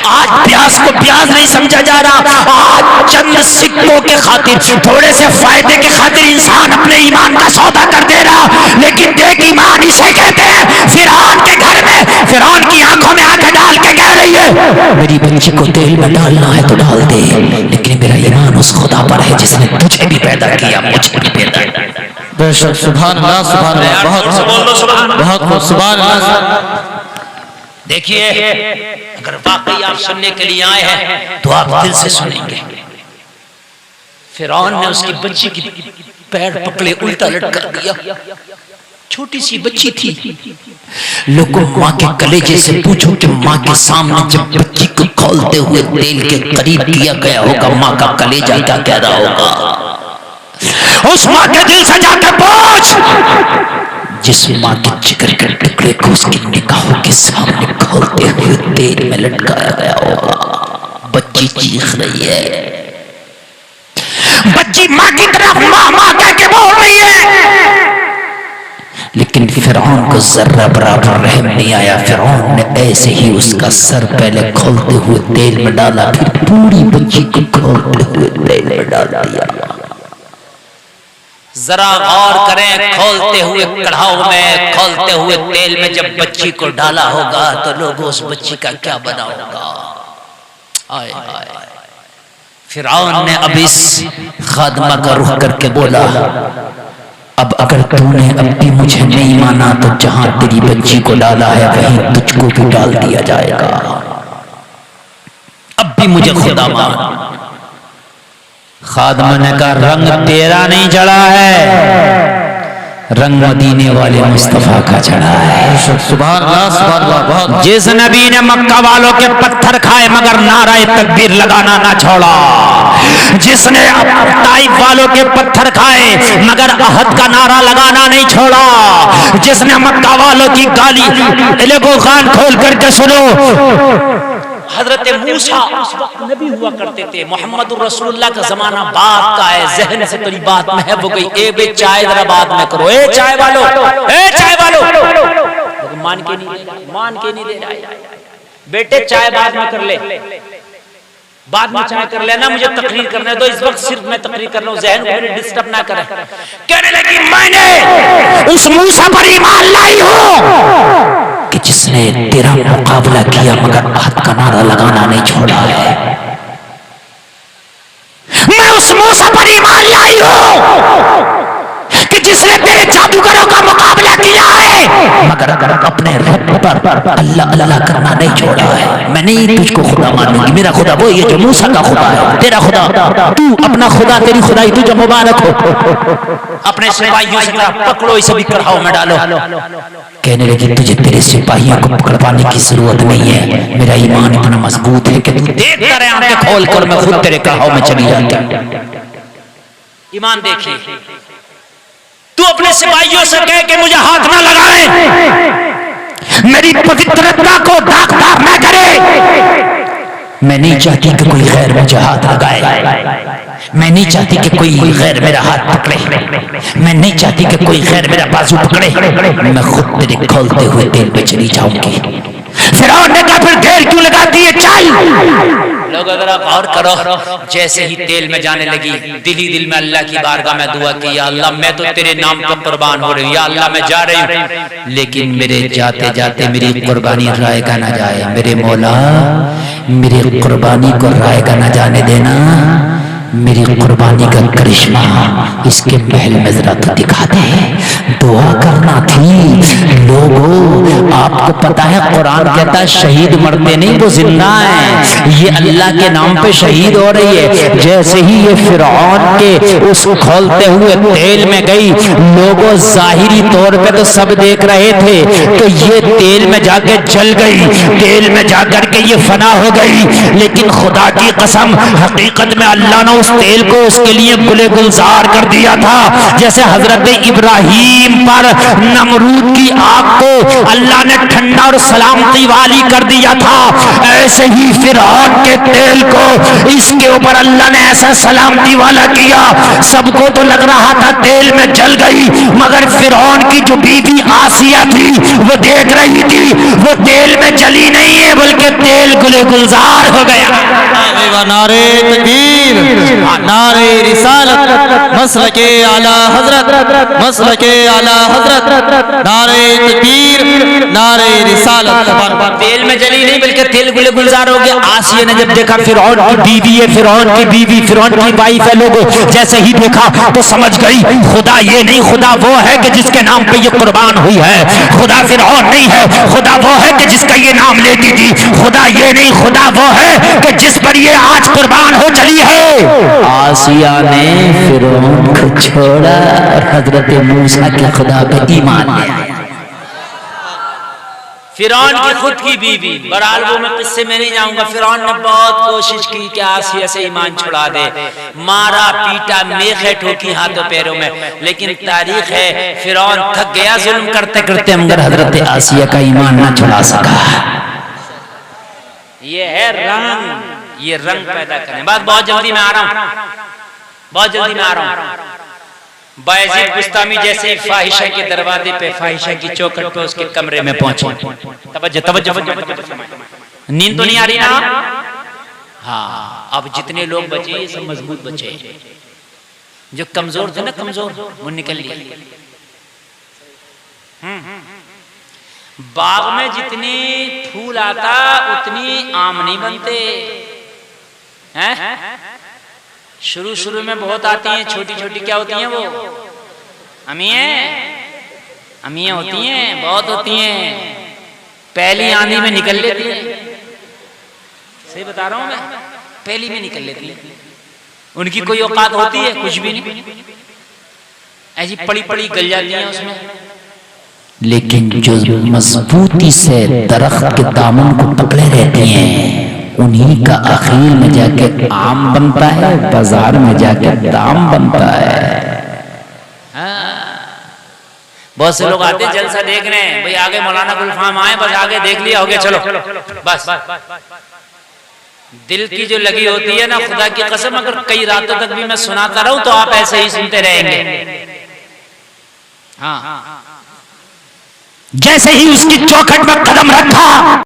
आज प्यास को प्यास नहीं समझा जा रहा। आज चंद सिक्कों के खातिर, थोड़े से फायदे के खातिर इंसान अपने ईमान का सौदा कर दे रहा। लेकिन देख, ईमान इसे कहते हैं। फिरौन के घर में, फिरौन की आंखों में आंखें डाल के कह रही है मेरी बच्ची को तेल में डालना है तो डाल दे, लेकिन मेरा ईमान उस खुदा पर है जिसने तुझे भी पैदा किया, मुझे भी पैदा किया। बेशक, सुभान अल्लाह, सुभान अल्लाह। बहुत सुभान अल्लाह। देखिए, अगर वाकई आप सुनने के लिए आए हैं तो आप दिल से सुनेंगे। फिरौन ने उसकी बच्ची की पैर पकड़े उल्टा लटका दिया। छोटी सी बच्ची थी। लोगों, माँ के कलेजे से पूछो कि माँ के सामने जब बच्ची को खोलते हुए तेल के करीब किया गया होगा, माँ का कलेजा क्या कह रहा होगा? उस माँ के दिल से जाकर पूछ, जिस माँ के जिगर के टुकड़े को उसकी निगाहों के सामने खोलते हुए तेल में लटकाया गया होगा। बच्ची चीख रही है, बच्ची माँ की तरफ माँ माँ कह के बोल रही है, लेकिन फिरौन को जर्रा बराबर रहम नहीं आया। फिरौन ने ऐसे ही उसका सर पहले खोलते हुए तेल में डाला, फिर पूरी बच्ची को खोलते हुए तेल में डाल दिया। जरा गौर करें, खोलते हुए कढ़ाऊ में, खोलते हुए तेल में जब बच्ची को डाला होगा तो लोगों उस बच्ची का क्या बना होगा। आए आए। फिरौन ने अब इस खादमा का रुख करके बोला, अब अगर तूने अब भी मुझे नहीं माना तो जहां तेरी बच्ची को डाला है वहीं तुझको भी डाल दिया जाएगा। अब भी मुझे खुदा मान। खादमा ने कहा, रंग तेरा नहीं चढ़ा है, रंग मदीने वाले मुस्तफा का चढ़ा है। सुभान अल्लाह, सुभान अल्लाह। बहुत जिस नबी ने मक्का वालों के पत्थर खाए मगर नाराए तकबीर लगाना ना छोड़ा, जिसने ताइफ वालों के पत्थर खाए मगर अहद का नारा लगाना नहीं छोड़ा, जिसने मक्का वालों की गाली लेगो कान खोल करके सुनो। हजरत मूसा उस वक्त नबी हुआ करते थे, मोहम्मद रसूलुल्लाह का जमाना बाद का है, जहन से तेरी बात महब हो गई। ए बे चाय जरा बाद में करो, ए चाय वालो, ए चाय वालो, मान के नहीं दे रहा। बेटे चाय बाद में कर ले, बाद में चाय कर लेना, मुझे तकरीर करने दो, इस वक्त सिर्फ मैं तकरीर कर रहा हूँ, जहन को डिस्टर्ब ना करें। कहने लगी, मैंने उस मूसा पर ईमान लाई हूँ कि जिसने तेरा मुकाबला किया मगर अहद का नारा लगाना नहीं छोड़ा है। मैं उस मूसा पर ईमान लाई हूँ कि जिसने तेरे जादूगरों का मुकाबला किया है मगर अगर अपने रब पर अल्लाह अल्लाह करना नहीं छोड़ा है। मैं नहीं तुझको खुदा मानूंगी, मेरा खुदा वो ये जो मूसा का खुदा है, तेरा खुदा तू अपना खुदा, तेरी खुदाई तुझे मुबारक हो। अपने सिपाहियों से पकड़ो, इसे भी कढ़ाऊ में डालो। कहने लगी, तुझे तेरे सिपाहियों को पकड़वाने की जरूरत नहीं है, मेरा ईमान इतना मजबूत है कि तू देखता रहे आंखें खोल कर मैं खुद तेरे कढ़ाऊ में चली जाती। ईमान देखिए, तू अपने सिपाहियों से कह के मुझे हाथ ना लगाए, मेरी पवित्रता को दागदार ना करे। मैं नहीं चाहती कि कोई गैर मुझे हाथ लगाए, मैं नहीं चाहती कि कोई गैर मेरा हाथ पकड़े, मैं नहीं चाहती कि कोई गैर मेरा बाजू पकड़े, मैं खुद तेरे खोलते हुए तेल पे चली जाऊंगी। फिरौन ने कहा, फिर तेल क्यों लगाती है, चल। लोग अगर आप गौर करो, जैसे ही तेल में जाने लगी, दिल ही दिल में अल्लाह की बारगाह में दुआ की, या अल्लाह मैं तो तेरे नाम पर कुर्बान हो रही हूँ, या अल्लाह मैं जा रही हूँ, लेकिन मेरे जाते जाते मेरी कुर्बानी रायगा ना जाए। मेरे मौला, मेरी कुर्बानी को रायगा ना जाने देना, मेरी कुर्बानी का करिश्मा इसके महल में जरा तो दिखा दे। दुआ करना थी। लोगों, आपको पता है कुरान कहता है शहीद मरते नहीं, वो जिंदा है। ये अल्लाह के नाम पे शहीद हो रही है। जैसे ही ये फिरौन के उस खोलते हुए तेल में गई, लोगों जाहिरी तौर पे तो सब देख रहे थे, तो ये तेल में जाके जल गई, तेल में जाकर के ये फना हो गई। लेकिन खुदा की कसम, हकीकत में अल्लाह ने उस तेल को उसके लिए गुले गुलजार कर दिया था। जैसे हजरत इब्राहिम पर नमरूद की आग को अल्लाह ने ठंडा और सलामती वाली कर दिया था, ऐसे ही फिरौन के तेल को इसके ऊपर अल्लाह ने ऐसा सलामती वाला किया। सबको तो लग रहा था तेल में जल गई, मगर फिरौन की जो बीवी आसिया थी वो देख रही थी, वो तेल में जली नहीं है बल्कि तेल गुले गुलजार हो गया। नारे तकबीर, नारे रिसालत, मसलके आला हजरत, मसलके आला हजरत, नारे तकबीर, नारे रिसालत। तेल में जली नहीं बल्कि तेल गुले गुलजार हो गया। आसिया ने जब देखा फिरौन की बीवी है, फिरौन की बीवी, फिरौन की वाइफ है, लोगों जैसे ही देखा तो समझ गई खुदा ये नहीं, खुदा वो है कि जिसके नाम पे ये कुर्बान हुई है। खुदा फिरौन नहीं है, खुदा वो है कि जिसका ये नाम लेती थी। खुदा ये नहीं, खुदा वो है कि जिस पर ये आज कुर्बान हो चली है। आसिया ने फिरौन को छोड़ा और हजरत मूसा के खुदा पे ईमान ले आया। फिरौन की खुद की बीवी, बहरहाल वो मैं किस्से में नहीं जाऊंगा। फिरौन ने बहुत कोशिश की कि आसिया से ईमान छुड़ा दे, मारा पीटा, मेखे ठोकी हाथों पैरों में, लेकिन तारीख है फिरौन थक गया जुल्म करते करते, मगर हजरत आसिया का ईमान न छुड़ा सका। ये है रंग, ये रंग पैदा करें। बात बहुत जल्दी में आ रहा हूं, बहुत जल्दी में आ रहा हूं। बायजीद बुस्तामी जैसे फाहिशा के दरवाजे पे, फाहिशा की चौखट पे उसके कमरे में पहुंचे। तवज्जो तवज्जो, नींद तो नहीं आ रही ना? हाँ, अब जितने लोग बचे ये सब मजबूत बचे, जो कमजोर थे ना, कमजोर वो निकल लिए। बाग में जितने फूल आता उतनी आम नहीं बनते हैं। शुरू शुरू में बहुत आती हैं, छोटी छोटी क्या होती हैं वो, अमियां होती हैं, बहुत होती हैं, पहली आंधी में निकल लेती हैं। सही बता रहा हूं मैं, पहली में निकल लेती हैं, उनकी कोई औकात होती है कुछ भी नहीं, ऐसी पड़ी पड़ी गल जाती हैं उसमें। लेकिन जो मजबूती से दरख्त के दामन को पकड़े रहती हैं, उन्हीं का आखिर में जाके आम बनता है, बाजार में जाके दाम बनता है। बहुत से लोग आते हैं जलसा देखने, भाई आगे मौलाना गुलफाम आए, बस आगे देख लिया, हो गया, चलो बस। दिल की जो लगी होती है ना, खुदा की कसम, अगर कई रातों तक भी मैं सुनाता रहूं तो आप ऐसे ही सुनते रहेंगे। हाँ, जैसे ही उसकी चौखट में कदम रखा,